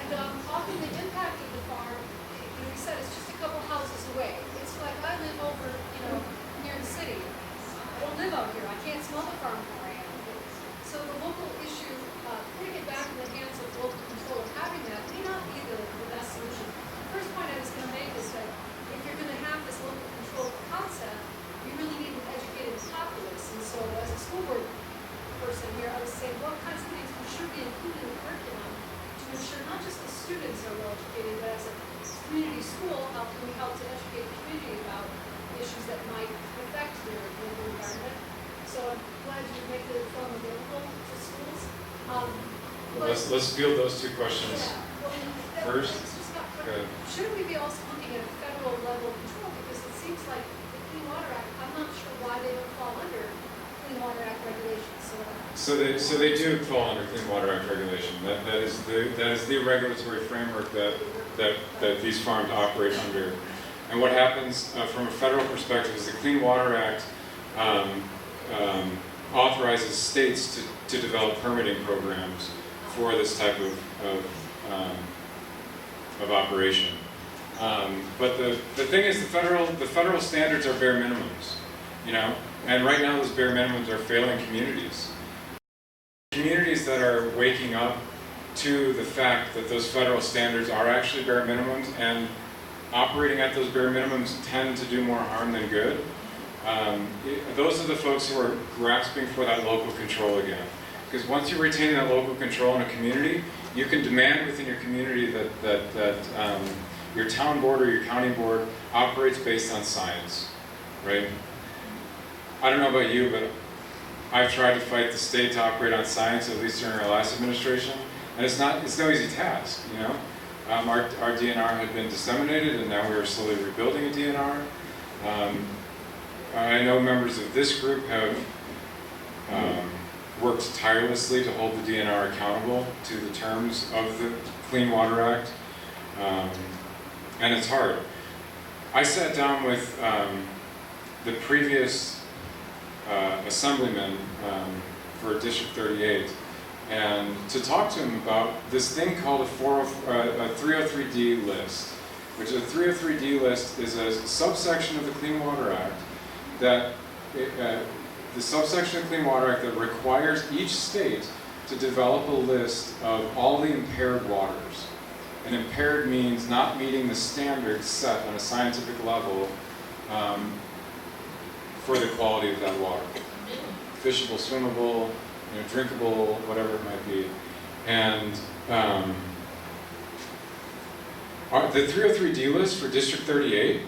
And often the impact of the farm, you said, it's just a couple houses away. It's like I live over, near the city. I don't live out here. I can't smell the farm where I am. So the local that might affect their local environment. So I'm glad you make the film available to schools. Well, let's field those two questions first. Good. Shouldn't we be also looking at a federal level control? Because it seems like the Clean Water Act, I'm not sure why they don't fall under Clean Water Act regulations. So they do fall under Clean Water Act regulation. That is the regulatory framework that these farms operate under. And what happens from a federal perspective is the Clean Water Act authorizes states to develop permitting programs for this type of operation. But the thing is, the federal standards are bare minimums, you know, and right now those bare minimums are failing communities. Communities that are waking up to the fact that those federal standards are actually bare minimums and operating at those bare minimums tend to do more harm than good. Those are the folks who are grasping for that local control again. Because once you retain that local control in a community, you can demand within your community that your town board or your county board operates based on science, right? I don't know about you, but I've tried to fight the state to operate on science, at least during our last administration, and it's no easy task, you know? Our DNR had been disseminated, and now we are slowly rebuilding a DNR. I know members of this group have worked tirelessly to hold the DNR accountable to the terms of the Clean Water Act, and it's hard. I sat down with the previous assemblyman for District 38 and to talk to him about this thing called a 303D list, which a 303D list is a subsection of the Clean Water Act that the subsection of the Clean Water Act that requires each state to develop a list of all the impaired waters. And impaired means not meeting the standards set on a scientific level for the quality of that water. Fishable, swimmable, you know, drinkable, whatever it might be. And the 303D list for District 38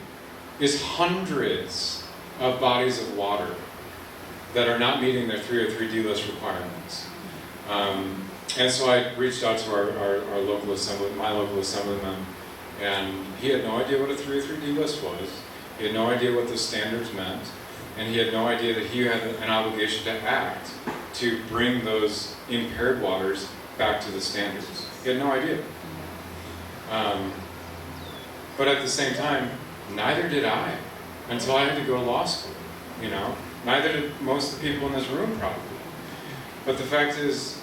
is hundreds of bodies of water that are not meeting their 303D list requirements. And so I reached out to our local assemblyman, my local assemblyman, and he had no idea what a 303D list was. He had no idea what the standards meant, and he had no idea that he had an obligation to act to bring those impaired waters back to the standards. He had no idea. But at the same time, neither did I, until I had to go to law school, you know? Neither did most of the people in this room, probably. But the fact is,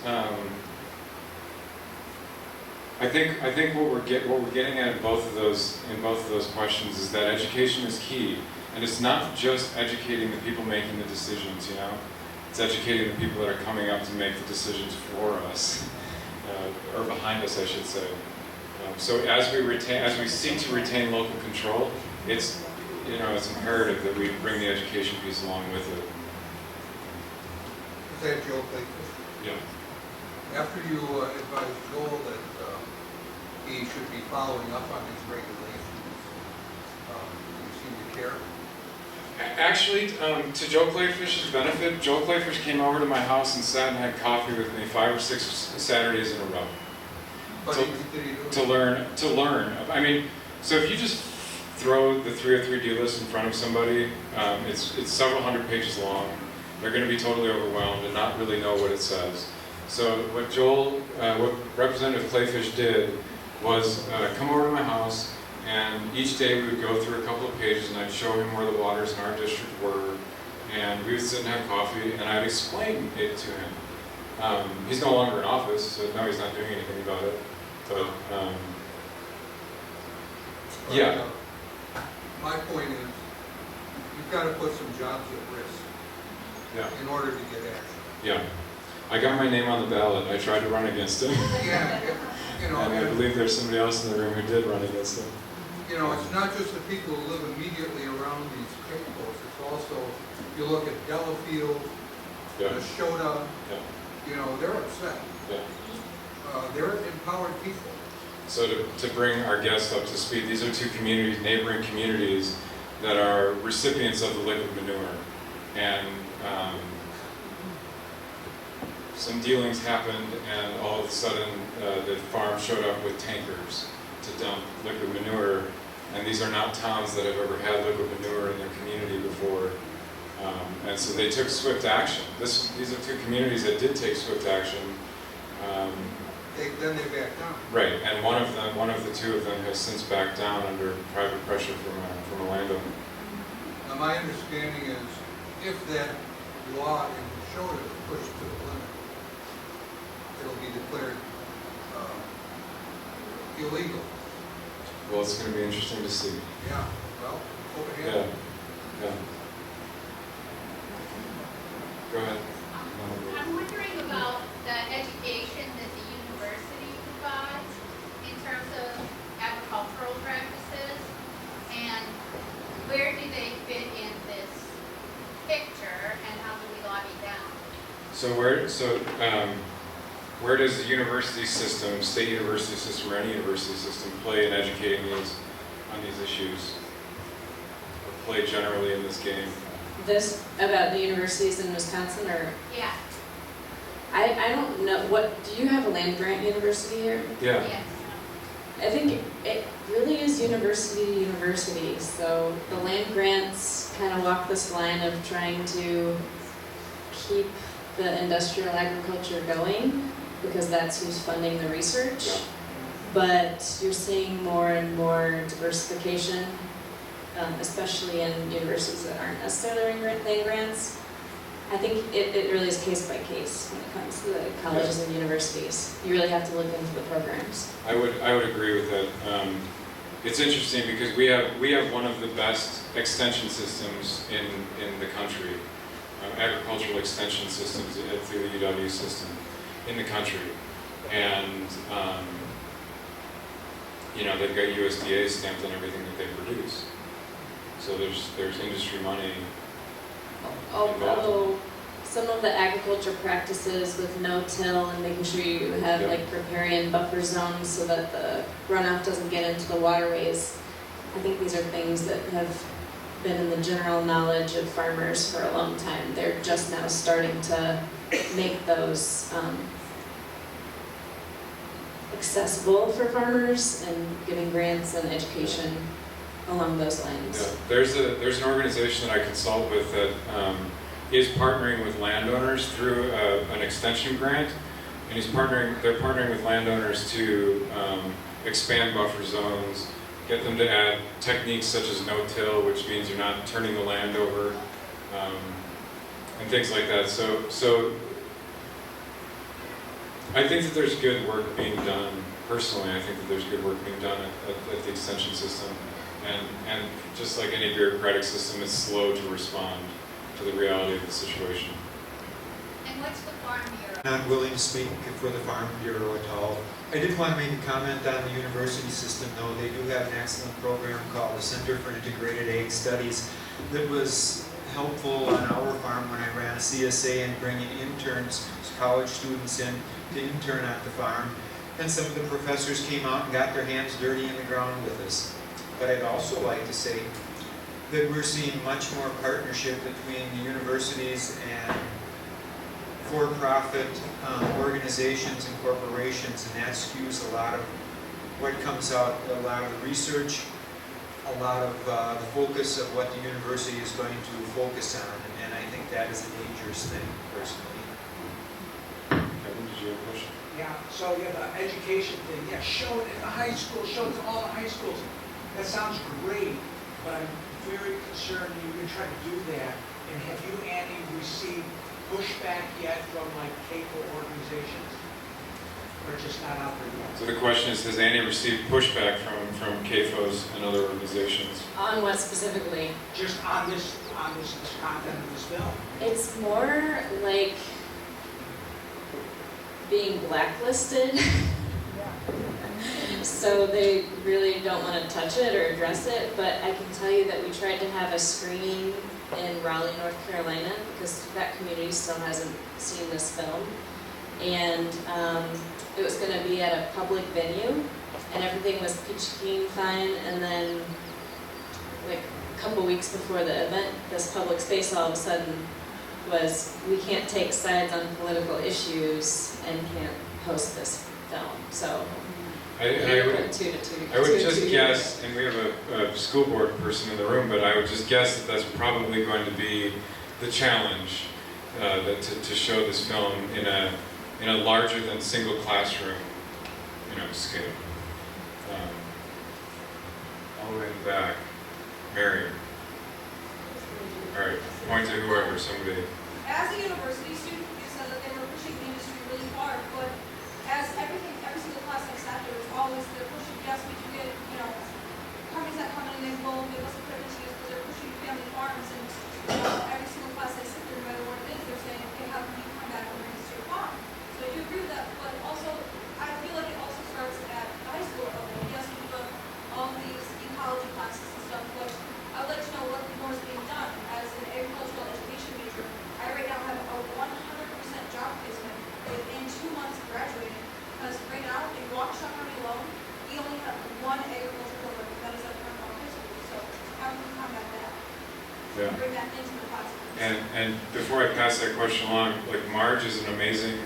I think what we're getting at in both of those questions is that education is key, and it's not just educating the people making the decisions, you know. It's educating the people that are coming up to make the decisions for us, or behind us, I should say. So as we seek to retain local control, it's imperative that we bring the education piece along with it. Is that Joe Clayfish? Yeah. After you advised Joel that he should be following up on his regulations, you seem to care? Actually, to Joe Clayfish's benefit, Joe Clayfish came over to my house and sat and had coffee with me 5 or 6 Saturdays in a row. To learn. I mean, so if you just throw the 303D list in front of somebody, it's several hundred pages long. They're going to be totally overwhelmed and not really know what it says. So what Representative Clayfish did was come over to my house, and each day we would go through a couple of pages, and I'd show him where the waters in our district were, and we would sit and have coffee, and I'd explain it to him. He's no longer in office, so now he's not doing anything about it. But yeah. My point is, you've got to put some jobs at risk in order to get action. Yeah. I got my name on the ballot. I tried to run against him. Yeah, and I believe there's somebody else in the room who did run against him. You know, it's not just the people who live immediately around these chemicals. It's also, if you look at Delafield, Neshota, you know, they're upset. Yeah. They're empowered people. So to bring our guests up to speed, these are 2 communities, neighboring communities, that are recipients of the liquid manure. And some dealings happened, and all of a sudden the farm showed up with tankers to dump liquid manure. And these are not towns that have ever had liquid manure in their community before. And so they took swift action. These are two communities that did take swift action. Then they backed down. Right, and one of the two of them has since backed down under private pressure from a landowner. Now, my understanding is, if that law in Minnesota is pushed to the limit, it'll be declared illegal. Well, it's going to be interesting to see. Yeah, well, over here. Yeah. Go ahead. I'm wondering about the education that the university provides in terms of agricultural practices, and where do they fit in this picture, and how do we lobby them? So where does the university system, state university system, or any university system play in educating on these issues, or play generally in this game? This about the universities in Wisconsin, or? Yeah. I don't know, what, do you have a land grant university here? Yeah. Yes. I think it really is university to university, so the land grants kind of walk this line of trying to keep the industrial agriculture going, because that's who's funding the research. Yeah. But you're seeing more and more diversification, especially in universities that aren't necessarily land grants. I think it really is case by case when it comes to the colleges and universities. You really have to look into the programs. I would agree with that. It's interesting because we have one of the best extension systems in the country, agricultural extension systems through the UW system in the country, and they've got USDA stamped on everything that they produce. So there's industry money. Although some of the agriculture practices with no-till and making sure you have like riparian buffer zones so that the runoff doesn't get into the waterways, I think these are things that have been in the general knowledge of farmers for a long time. They're just now starting to make those accessible for farmers and giving grants and education along those lines. Yeah. There's an organization that I consult with that is partnering with landowners through an extension grant, and they're partnering with landowners to expand buffer zones, get them to add techniques such as no-till, which means you're not turning the land over, and things like that. So I think that there's good work being done. Personally, I think that there's good work being done at the extension system. And just like any bureaucratic system, it's slow to respond to the reality of the situation. And what's the Farm Bureau? Not willing to speak for the Farm Bureau at all. I did want to make a comment on the university system, though. They do have an excellent program called the Center for Integrated Ag Studies that was helpful on our farm when I ran a CSA and bringing interns, college students in to intern at the farm. And some of the professors came out and got their hands dirty in the ground with us. But I'd also like to say that we're seeing much more partnership between the universities and for-profit organizations and corporations, and that skews a lot of what comes out, a lot of the research, a lot of the focus of what the university is going to focus on, and I think that is a dangerous thing, personally. Kevin, did you have a question? Yeah, so yeah, the education thing, yeah, show it in the high school, show it to all the high schools. That sounds great, but I'm very concerned you're going to try to do that. And have you, Annie, received pushback yet from like CAFO organizations? Or just not out there yet? So the question is, has Annie received pushback from CAFOs and other organizations? On what specifically? Just on this content of this film. It's more like being blacklisted. So they really don't want to touch it or address it, but I can tell you that we tried to have a screening in Raleigh, North Carolina, because that community still hasn't seen this film. And it was going to be at a public venue, and everything was peachy keen fine, and then like a couple weeks before the event, this public space all of a sudden was, we can't take sides on political issues and can't host this film. So I would just guess, and we have a school board person in the room, but I would just guess that that's probably going to be the challenge, to show this film in a larger than single classroom, scale. All the way in the back, Mary. All right, point to whoever, somebody. As a university student, you said that they were pushing the industry really hard, but as every single class I sat there, it's always they're pushing, yes, we do get, companies that come in and they will give us equipment to use, but they're pushing family farms, and every single class I sit there, no matter what it is, they're saying, okay, how can you come back and bring us to your farm? So I do agree with that, but also, I feel like it also starts at the high school level. Yes, we do all these ecology classes and stuff, but I would like to know what more is being done. As an agricultural education major, I right now have a 100% job placement within 2 months of graduating, because right now, in Waukesha County alone, we only have one agriculture program that is at Cornwall High School, so how can we combat that? Yeah. Bring that into the classroom. And before I pass that question along, like Marge is an amazing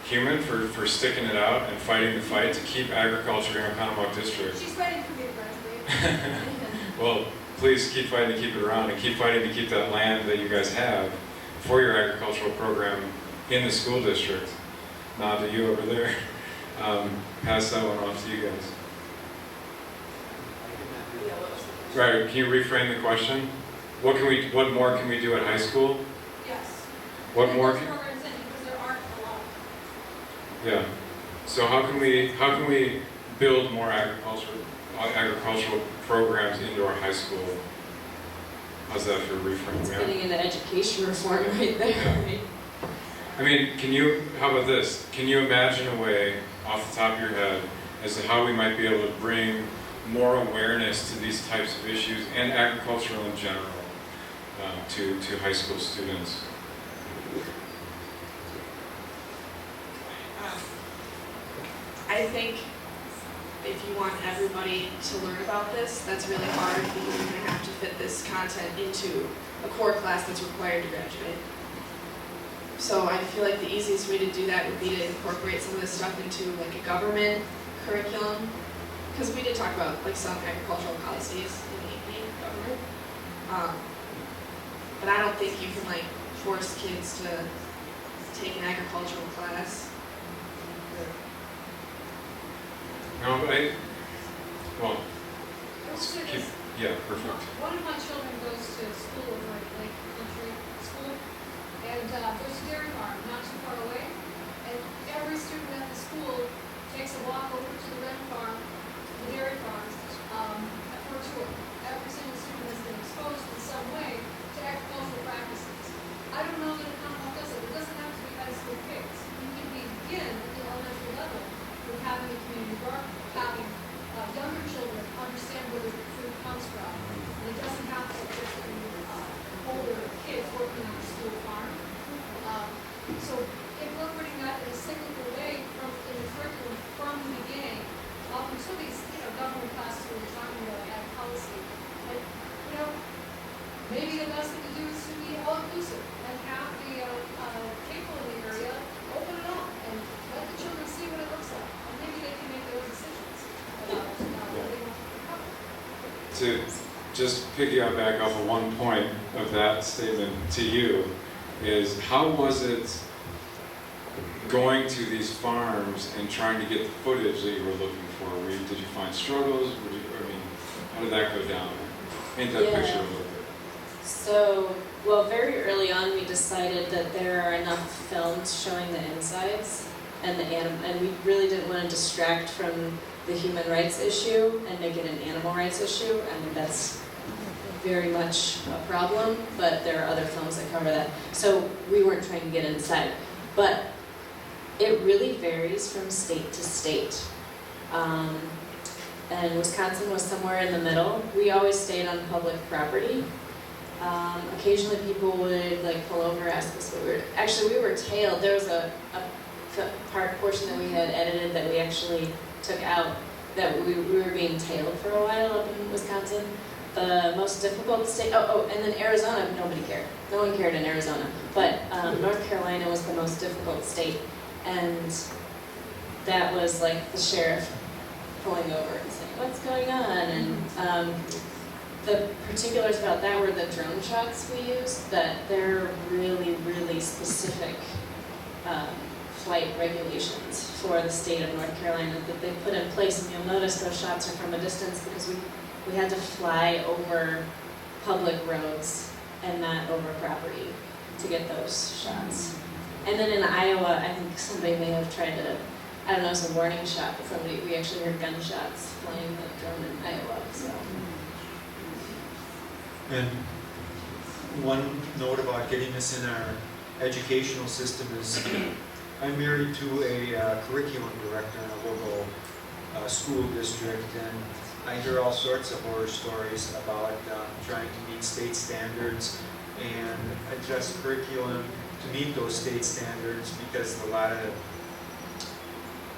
human for sticking it out and fighting the fight to keep agriculture in Oconomowoc District. She's ready for me to graduate. Well, please keep fighting to keep it around and keep fighting to keep that land that you guys have for your agricultural program in the school district. Nod to you over there. Pass that one off to you guys. Right, can you reframe the question? What more can we do at high school? Yes. What more? Programs in, because there aren't a lot. Yeah. So how can we build more agricultural programs into our high school? How's that for a reframe? It's getting into education reform right there. Yeah. Right? I mean, how about this? Can you imagine a way off the top of your head as to how we might be able to bring more awareness to these types of issues and agricultural in general to high school students? I think if you want everybody to learn about this, that's really hard because you're going to have to fit this content into a core class that's required to graduate. So I feel like the easiest way to do that would be to incorporate some of this stuff into like a government curriculum, because we did talk about like some agricultural policies in the government. But I don't think you can like force kids to take an agricultural class. No, but I will say this. Yeah, perfect. One of my children goes to school over at Lake Country School, and there's a dairy farm not too far away, and every student at the school takes a walk over to the red farm, the dairy farm, for a tour. Every single student has been exposed in some way to agricultural practices. I don't know that a Commonwealth does it. It doesn't have to be high school kids. You can begin at the elementary level with having a community garden, having younger children understand where the food comes from. And it doesn't have to just be older kids working on a school farm. So incorporating that in a cyclical way in the curriculum from the beginning, up until these government classes where we're talking about ag policy. And maybe the best thing to do is to be all inclusive and have the people in the area open it up and let the children see what it looks like. And maybe they can make their own decisions about what they want to cover. To just piggyback off of one point of that statement to you is, how was it going to these farms and trying to get the footage that you were looking for? Did you find struggles? How did that go down? Paint that picture a little bit. So, well, very early on we decided that there are enough films showing the insides and and we really didn't want to distract from the human rights issue and make it an animal rights issue. I mean, that's very much a problem, but there are other films that cover that. So we weren't trying to get inside. But it really varies from state to state. And Wisconsin was somewhere in the middle. We always stayed on public property. Occasionally people would pull over, ask us what we were. Actually, we were tailed. There was a portion that we had edited that we actually took out, that we were being tailed for a while up in Wisconsin. the most difficult state, and then Arizona, nobody cared. No one cared in Arizona. But North Carolina was the most difficult state. And that was like the sheriff pulling over and saying, what's going on? And the particulars about that were the drone shots we used, that they're really, really specific flight regulations for the state of North Carolina that they put in place. And you'll notice those shots are from a distance because we had to fly over public roads and not over property to get those shots. And then in Iowa, I think somebody may have tried to, I don't know, it was a warning shot, but we actually heard gunshots flying the drone in Iowa, so. And one note about getting this in our educational system is I'm married to a curriculum director in a local school district, and I hear all sorts of horror stories about trying to meet state standards and adjust curriculum to meet those state standards, because a lot of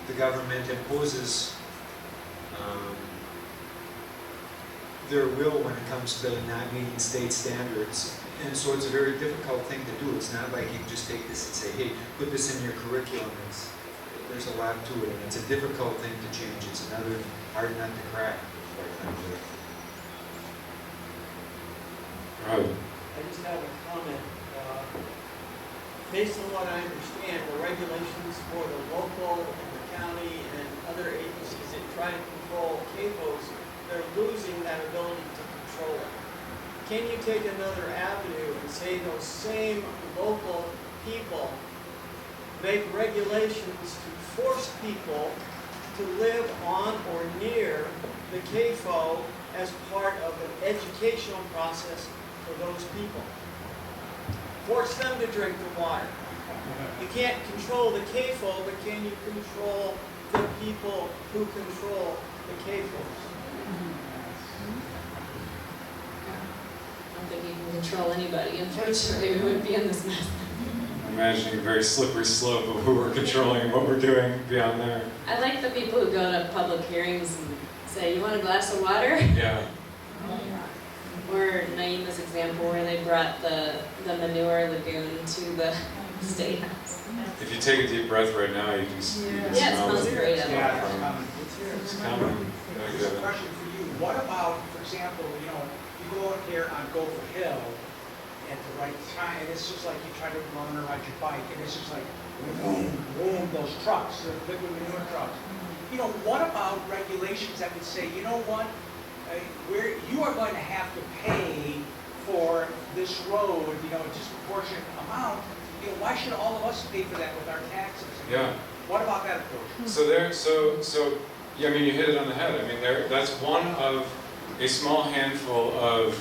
the government imposes their will when it comes to not meeting state standards. And so it's a very difficult thing to do. It's not like you can just take this and say, hey, put this in your curriculum. There's a lot to it, and it's a difficult thing to change. It's another hard nut to crack, quite frankly. I just have a comment. Based on what I understand, the regulations for the local and the county and other agencies that try to control CAFOs, they're losing that ability to control it. Can you take another avenue and say those same local people make regulations to force people to live on or near the CAFO as part of an educational process for those people? Force them to drink the water. You can't control the CAFO, but can you control the people who control the CAFOs? I don't think you can control anybody. Unfortunately, we wouldn't be in this mess. I'm imagining a very slippery slope of who we're controlling and what we're doing beyond there. I like the people who go to public hearings and say, you want a glass of water? Yeah. Or Naima's example where they brought the manure lagoon to the state house. If you take a deep breath right now, you can, you can Yeah, it smell smells great. It's coming. Here's a question for you. What about, for example, you go out here on Gopher Hill at the right time, and it's just like you try to run or ride your bike, and it's just like boom, boom, those trucks, the liquid manure trucks. What about regulations that would say, you know what, you are going to have to pay for this road, a disproportionate amount. Why should all of us pay for that with our taxes? Yeah. What about that approach? So yeah, I mean, you hit it on the head. I mean, that's one of a small handful of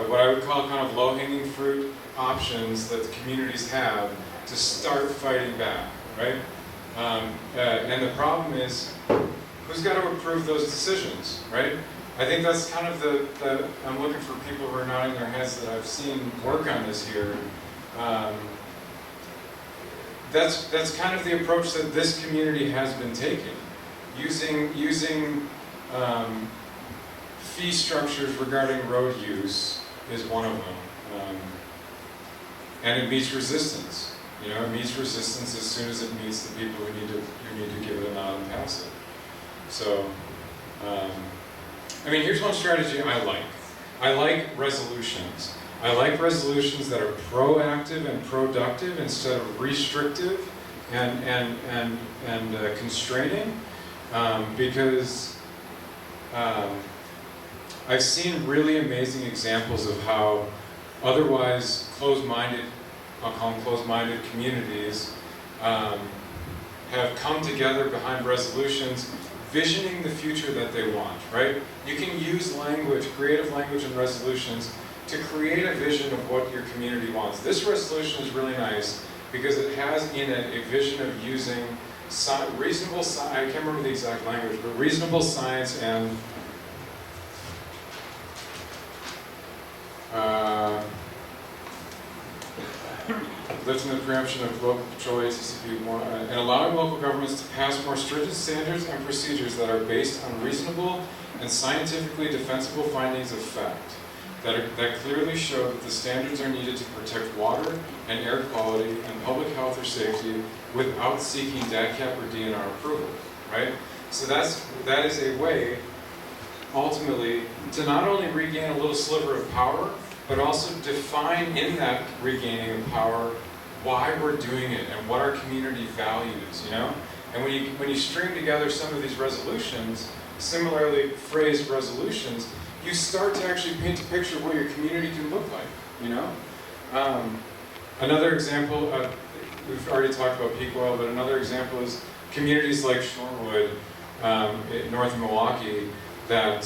what I would call kind of low-hanging fruit options that the communities have to start fighting back, right? And the problem is, who's got to approve those decisions, right? I think that's kind of the I'm looking for people who are nodding their heads that I've seen work on this here. That's kind of the approach that this community has been taking, using fee structures regarding road use is one of them, and it meets resistance. It meets resistance as soon as it meets the people who need to give it a nod and pass it. So. I mean, here's one strategy I like. I like resolutions. I like resolutions that are proactive and productive instead of restrictive and constraining, because I've seen really amazing examples of how otherwise closed-minded, I'll call them closed-minded communities, have come together behind resolutions visioning the future that they want, right? You can use language, creative language and resolutions to create a vision of what your community wants. This resolution is really nice because it has in it a vision of using reasonable science, I can't remember the exact language, but reasonable science and lifting the preemption of local control agencies and allowing local governments to pass more stringent standards and procedures that are based on reasonable and scientifically defensible findings of fact. that clearly show that the standards are needed to protect water and air quality and public health or safety without seeking DATCAP or DNR approval, right? So that is a way, ultimately, to not only regain a little sliver of power, but also define in that regaining of power why we're doing it and what our community values, you know? And when you string together some of these resolutions, similarly phrased resolutions, you start to actually paint a picture of what your community can look like, you know? Another example, we've already talked about peak oil, but another example is communities like Shorewood, north of Milwaukee, that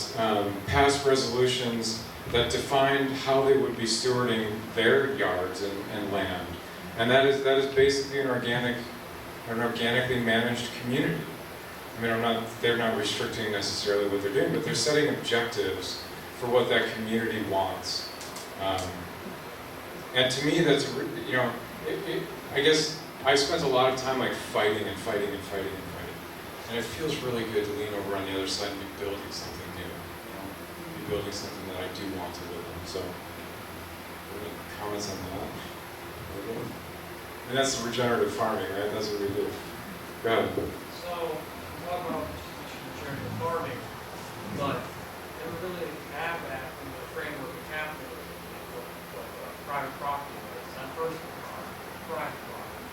passed resolutions that defined how they would be stewarding their yards and land. And that is basically an organically managed community. I mean, they're not restricting necessarily what they're doing, but they're setting objectives for what that community wants. And to me, that's, you know, I guess I spent a lot of time like fighting. And it feels really good to lean over on the other side and be building something new. You know, be building something that I do want to live in. So, any comments on that? And that's regenerative farming, right? That's what we do. Go ahead. So, talk about regenerative farming, but never really have that in the framework of capitalism, like private property rights, not personal property, private property.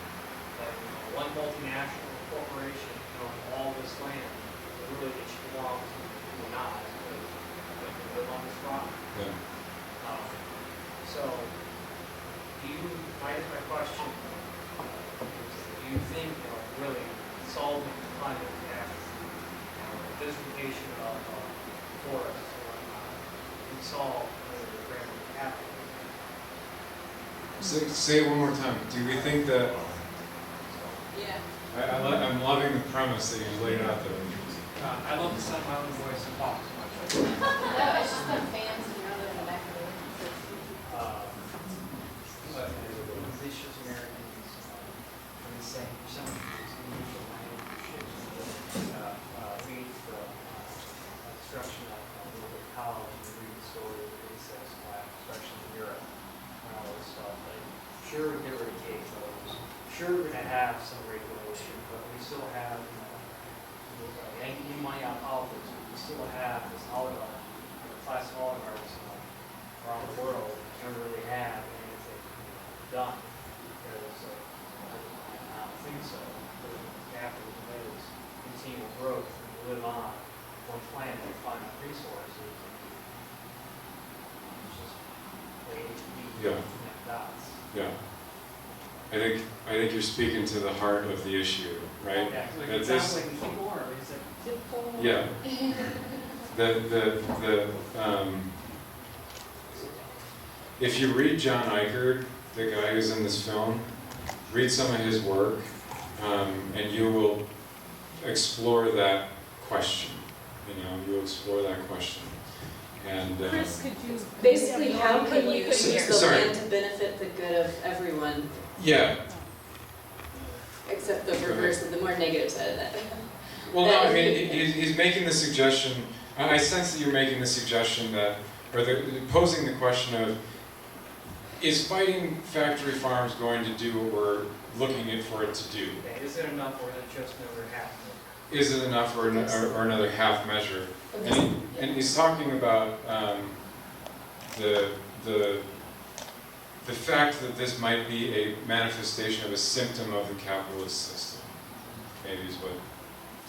Like, you know, one multinational corporation owns all this land, but really it should belong to people not, because they can live on this property. Yeah. So, my question is, do you think, you know, really solving climate gap, desertification of forests and whatnot, can solve the framework of capitalism? Say it one more time. Do we think that? Yeah. I'm loving the premise that you laid out there. I love the sound of my own voice and talk so much. No, it's just the fans and rather than the back of the room. But these ships Americans, what they say, some of these unusual language ships, read the destruction of the college and read the story of the incest destruction in Europe and all this stuff. Like, sure, we get rid of cave photos. Sure, we're going to have some regulation, but we still have, you know, yanking money out of politics. We still have this oligarchy, class of oligarchs around the world that never really have anything done. Because I don't think so. Capitalism is continual growth, and we live on one planet with finite resources. It's just waiting to be connect dots. Yeah. I think you're speaking to the heart of the issue, right? Yeah, like That it sounds like we keep more. It's like, yeah. If you read John Eichert, the guy who's in this film, read some of his work, and you will explore that question. You know, you'll explore that question. And Chris, could you basically, how can you use the land to benefit the good of everyone? Yeah. Except the reverse of the more negative side of that. Well, no, I mean, he's making the suggestion, I sense that you're making the suggestion that, or posing the question of, is fighting factory farms going to do what we're looking for it to do? okay, is it enough or is it just another half? Is it enough or another half measure? And he's talking about the fact that this might be a manifestation of a symptom of the capitalist system. Maybe is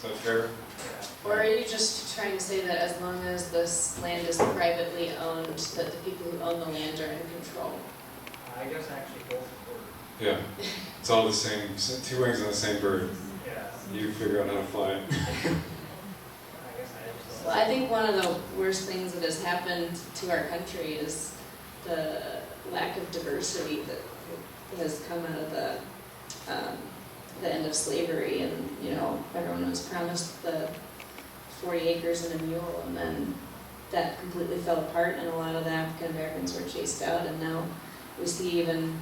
that fair? Or are you just trying to say that as long as this land is privately owned, that the people who own the land are in control? I guess actually both work. Yeah, it's all the same, two wings on the same bird. Yeah. You figure out how to fly it. Well, I think one of the worst things that has happened to our country is the lack of diversity that has come out of the end of slavery. And, you know, everyone was promised the 40 acres and a mule, and then that completely fell apart, and a lot of the African Americans were chased out, and now we see even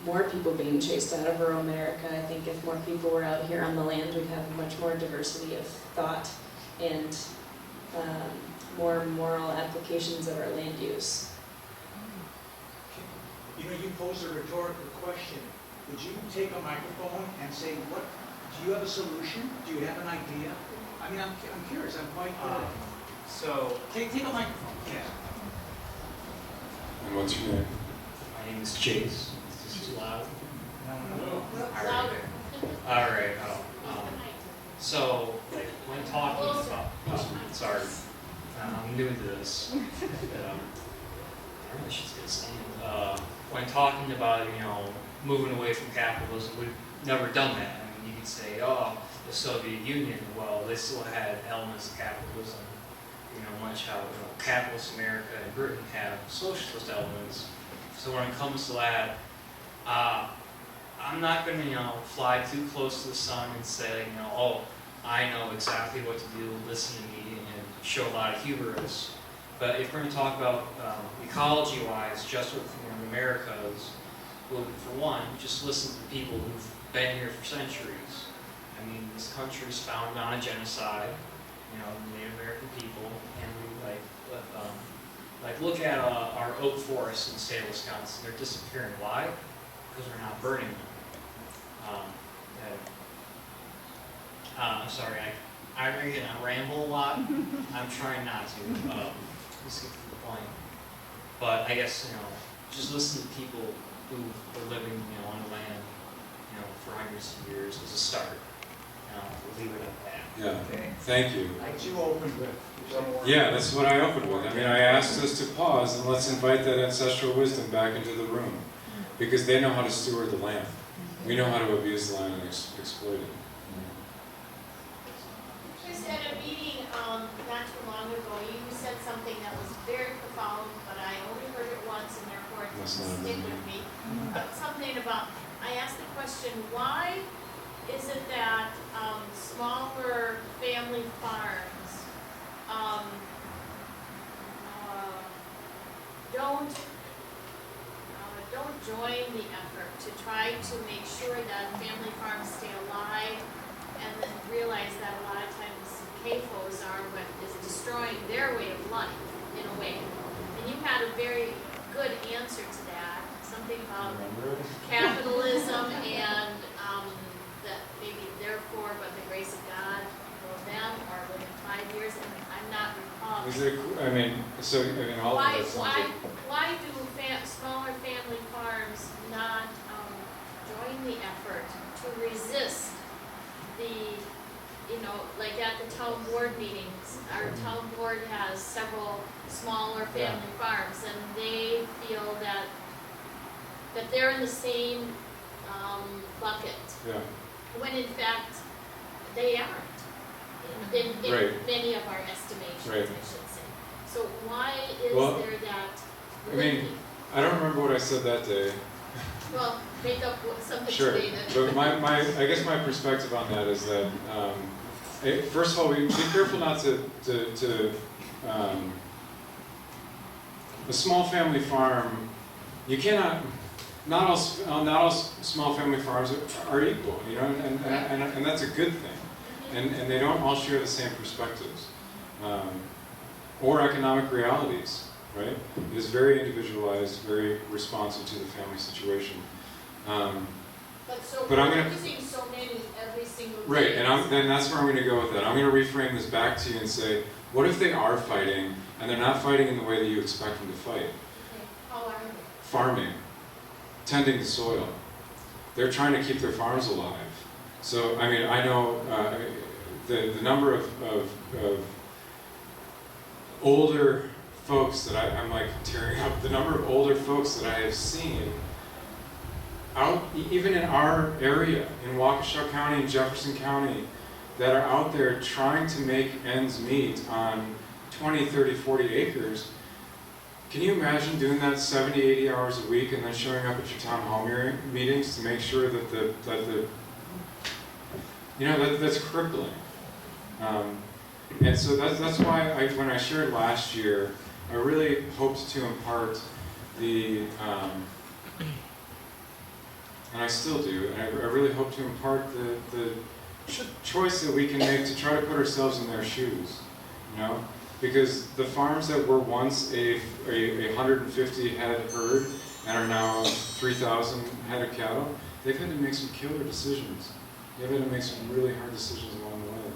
more people being chased out of rural America. I think if more people were out here on the land, we'd have much more diversity of thought and more moral applications of our land use. You know, you posed a rhetorical question. Would you take a microphone and say, what, do you have a solution? Do you have an idea? I mean, I'm curious, I'm quite good. So, Take a microphone. Yeah. And what's your name? my name is Chase. Is this too loud? Louder. All right. So, like, when talking about, sorry, I'm new to this. I really should get a stand. When talking about, moving away from capitalism, we've never done that. I mean, you could say, oh, the Soviet Union, well, they still had elements of capitalism. Much how capitalist America and Britain have socialist elements. So when it comes to that, I'm not going to, fly too close to the sun and say, oh, I know exactly what to do, listen to me, and show a lot of hubris. But if we're going to talk about ecology-wise, just what America's, well, for one, just listen to the people who've been here for centuries. I mean, this country is founded on a genocide, Native American people, and we look at our oak forests in the state of Wisconsin. They're disappearing. Why? Because we're not burning them. I'm sorry, I ramble a lot. I'm trying not to. Let's get to the point. But I guess just listen to people who are living on the land for hundreds of years as a start. We'll leave it at that. Yeah, thank you. Like you opened with. Yeah, that's what I opened with. I mean, I asked us to pause and let's invite that ancestral wisdom back into the room, because they know how to steward the land. We know how to abuse the land and exploit it. Just at a meeting not too long ago, you said something that was very profound, but I only heard it once and therefore it didn't stick with me. Something about, I asked the question, why is it that smaller family farms don't join the effort to try to make sure that family farms stay alive, and then realize that a lot of times CAFOs are what is destroying their way of life, in a way. And you had a very good answer to that, something about capitalism and that maybe therefore, but the grace of God will them, or within 5 years, and I'm not recalling. All Why of this. do smaller family farms not join the effort to resist the, like at the town board meetings, our town board has several smaller family farms, and they feel that they're in the same bucket. Yeah. When in fact, they aren't, in many of our estimations, I should say. So why is there that? I don't remember what I said that day. Well, make up something Sure. today then. But I guess my perspective on that is that, first of all, we be careful not to a small family farm, you cannot, not all small family farms are equal, and that's a good thing. And they don't all share the same perspectives or economic realities, right? It is very individualized, very responsive to the family situation. But I'm we're gonna, using so many every single day. right, and then that's where I'm going to go with that. I'm going to reframe this back to you and say, what if they are fighting, and they're not fighting in the way that you expect them to fight? Okay. How are they? Farming, tending the soil. They're trying to keep their farms alive. So, I know the number of older folks that I'm like tearing up, the number of older folks that I have seen out, even in our area, in Waukesha County and Jefferson County, that are out there trying to make ends meet on 20, 30, 40 acres. Can you imagine doing that 70, 80 hours a week and then showing up at your town hall meetings to make sure that that's crippling. And so that's why when I shared last year, I really hoped to impart the, and I still do, and I really hope to impart the choice that we can make to try to put ourselves in their shoes, Because the farms that were once a 150 head herd and are now 3,000 head of cattle, they've had to make some killer decisions. They've had to make some really hard decisions along the way.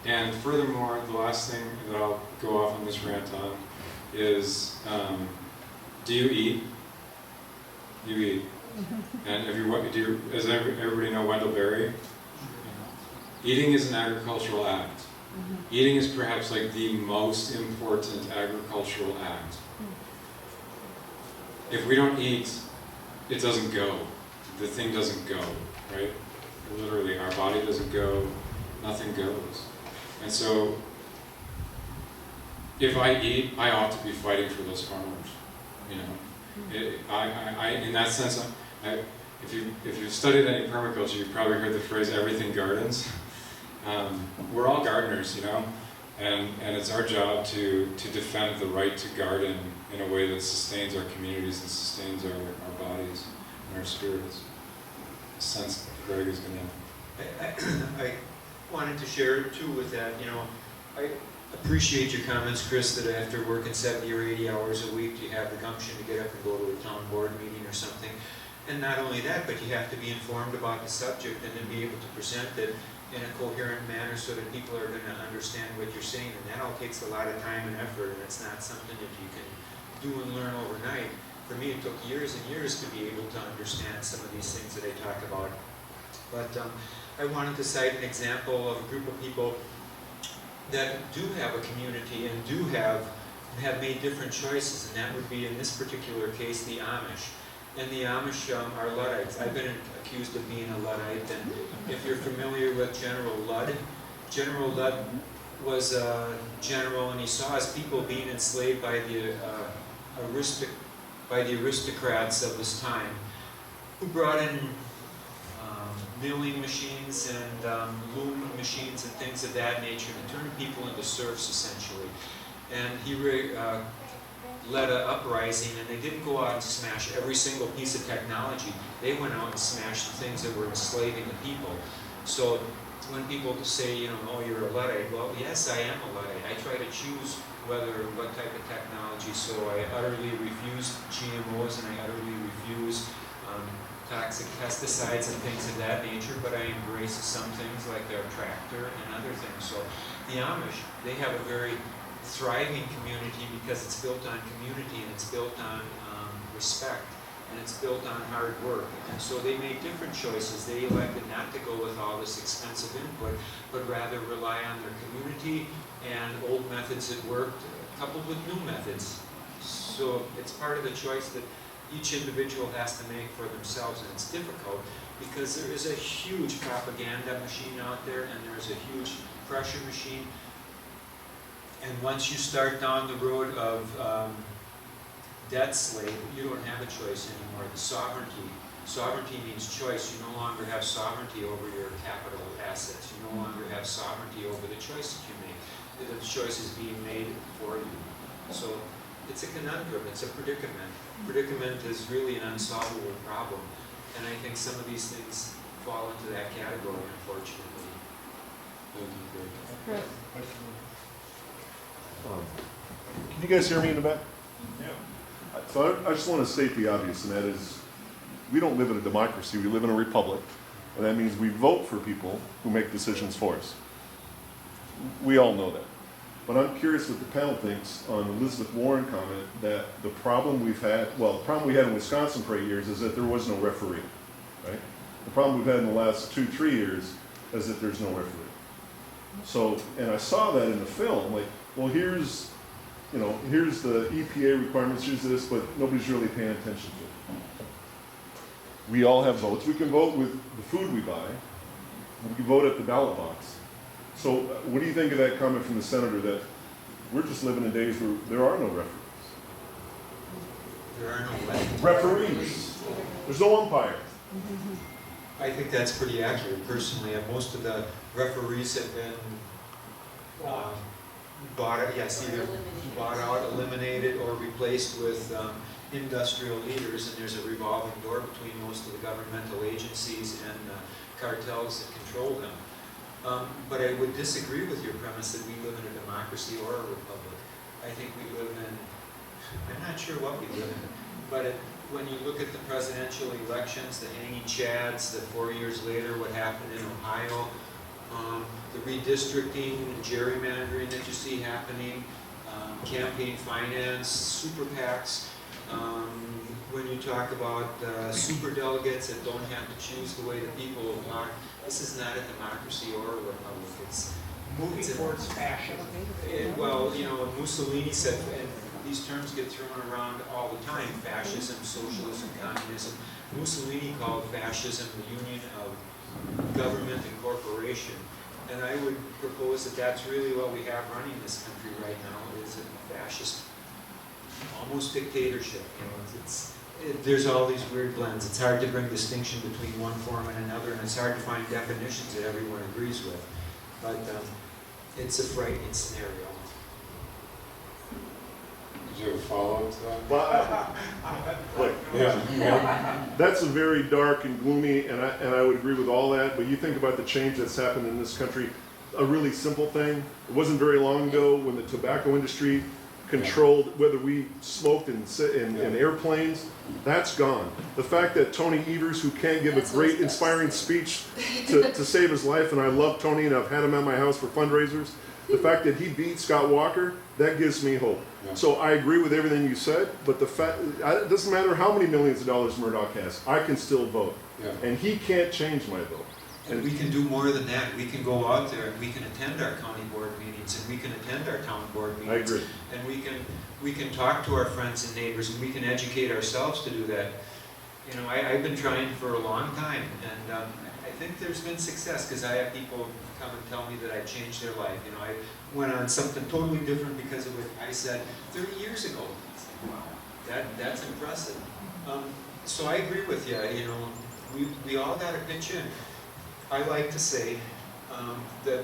And furthermore, the last thing that I'll go off on this rant on is, do you eat? You eat. And does everybody know Wendell Berry? Eating is an agricultural act. Eating is perhaps like the most important agricultural act. If we don't eat, it doesn't go. The thing doesn't go, right? Literally, our body doesn't go, nothing goes. And so, if I eat, I ought to be fighting for those farmers, you know. In that sense, if you've studied any permaculture, you've probably heard the phrase "everything gardens." We're all gardeners, you know, and it's our job to defend the right to garden in a way that sustains our communities and sustains our bodies and our spirits. Sense Greg is going to. I wanted to share too with that. You know, I appreciate your comments, Chris, that after working 70 or 80 hours a week, you have the gumption to get up and go to a town board meeting or something. And not only that, but you have to be informed about the subject and then be able to present it in a coherent manner so that people are going to understand what you're saying. And that all takes a lot of time and effort, and it's not something that you can do and learn overnight. For me, it took years and years to be able to understand some of these things that I talk about. But I wanted to cite an example of a group of people that do have a community and do have made different choices, and that would be, in this particular case, the Amish. And the Amish are Luddites. I've been accused of being a Luddite, and if you're familiar with General Ludd was a general, and he saw his people being enslaved by the aristocrats of his time, who brought in milling machines and loom machines and things of that nature, and turned people into serfs, essentially. And he led an uprising, and they didn't go out and smash every single piece of technology. They went out and smashed the things that were enslaving the people. So when people say, you know, oh, you're a Luddite, well, yes, I am a Luddite. I try to choose what type of technology, so I utterly refuse GMOs and I utterly refuse toxic pesticides and things of that nature, but I embrace some things like their tractor and other things. So the Amish, they have a very thriving community because it's built on community and it's built on respect and it's built on hard work. And so they made different choices. They elected not to go with all this expensive input, but rather rely on their community and old methods that worked, coupled with new methods. So it's part of the choice that each individual has to make for themselves, and it's difficult because there is a huge propaganda machine out there and there's a huge pressure machine. And once you start down the road of debt slave, you don't have a choice anymore. The sovereignty means choice. You no longer have sovereignty over your capital assets. You no longer have sovereignty over the choices you make. The choice is being made for you. So it's a conundrum. It's a predicament. Predicament is really an unsolvable problem. And I think some of these things fall into that category, unfortunately. Can you guys hear me in the back? Yeah. So I just want to state the obvious, and that is, we don't live in a democracy, we live in a republic, and that means we vote for people who make decisions for us. We all know that. But I'm curious what the panel thinks on Elizabeth Warren's comment that the problem we had in Wisconsin for 8 years is that there was no referee, right? The problem we've had in the last 2-3 years is that there's no referee. So, and I saw that in the film, like, well, here's the EPA requirements, here's this, but nobody's really paying attention to it. We all have votes. We can vote with the food we buy. We can vote at the ballot box. So what do you think of that comment from the senator that we're just living in days where there are no referees? There are no referees. There's no umpires. I think that's pretty accurate, personally. Most of the referees have been bought out, eliminated, or replaced with industrial leaders, and there's a revolving door between most of the governmental agencies and cartels that control them. But I would disagree with your premise that we live in a democracy or a republic. I think we live in, I'm not sure what we live in, but when you look at the presidential elections, the hanging chads, the 4 years later, what happened in Ohio, the redistricting and gerrymandering that you see happening, campaign finance, super PACs, when you talk about super delegates that don't have to choose the way the people will talk, this is not a democracy or a republic. It's Moving towards fascism. Well, you know, Mussolini said, and these terms get thrown around all the time, fascism, socialism, communism. Mussolini called fascism the union of government and corporation. And I would propose that that's really what we have running this country right now, is a fascist, almost dictatorship. You know, there's all these weird blends. It's hard to bring distinction between one form and another, and it's hard to find definitions that everyone agrees with. But it's a frightening scenario. Did you have a follow-up to that? Well, Yeah. that's a very dark and gloomy, and I would agree with all that, but you think about the change that's happened in this country, a really simple thing. It wasn't very long ago when the tobacco industry controlled whether we smoked in airplanes. That's gone. The fact that Tony Evers, who can't give a great inspiring speech to save his life, and I love Tony and I've had him at my house for fundraisers, the fact that he beat Scott Walker, that gives me hope. Yeah. So I agree with everything you said, but the fact, it doesn't matter how many millions of dollars Murdoch has, I can still vote. Yeah. And he can't change my vote. And we can do more than that. We can go out there and we can attend our county board meetings and we can attend our town board meetings. I agree. And we can talk to our friends and neighbors and we can educate ourselves to do that. You know, I've been trying for a long time, and I think there's been success because I have people come and tell me that I changed their life. You know, I went on something totally different because of what I said 30 years ago. It's like, wow, that's impressive. So I agree with you. You know, we all got to pitch in. I like to say that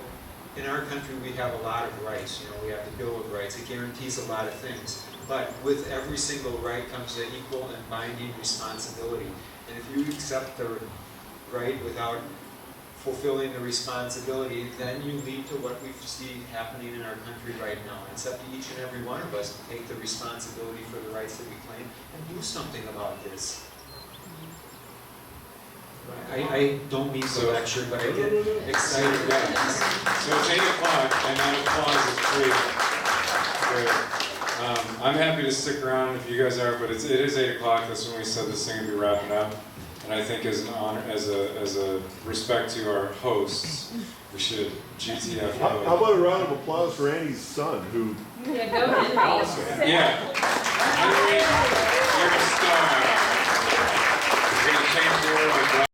in our country we have a lot of rights. You know, we have the Bill of Rights. It guarantees a lot of things. But with every single right comes an equal and binding responsibility. And if you accept the right without fulfilling the responsibility, then you lead to what we see happening in our country right now. It's up to each and every one of us to take the responsibility for the rights that we claim and do something about this. I don't mean to lecture, but I get excited about this. So it's 8 o'clock, and that applause is free. Great. I'm happy to stick around if you guys are, but it is 8 o'clock. That's when we said this thing would be wrapping up. And I think as an honor, as a respect to our hosts, we should GTFO. How about a round of applause for Annie's son, who... Yeah, go Henry. Yeah. Henry, you're a star. You're going to change the world.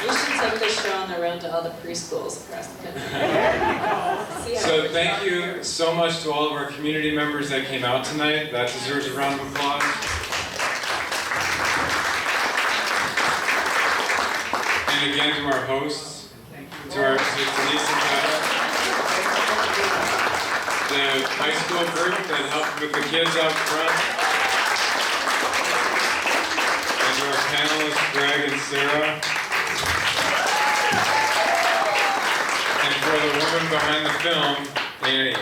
You should take this show on the road to all the preschools across the country. So thank you so much to all of our community members that came out tonight. That deserves a round of applause. And again to our hosts, to our Denise and Tyler, the high school group that helped with the kids out front, and to our panelists, Greg and Sarah. And for the woman behind the film, Annie.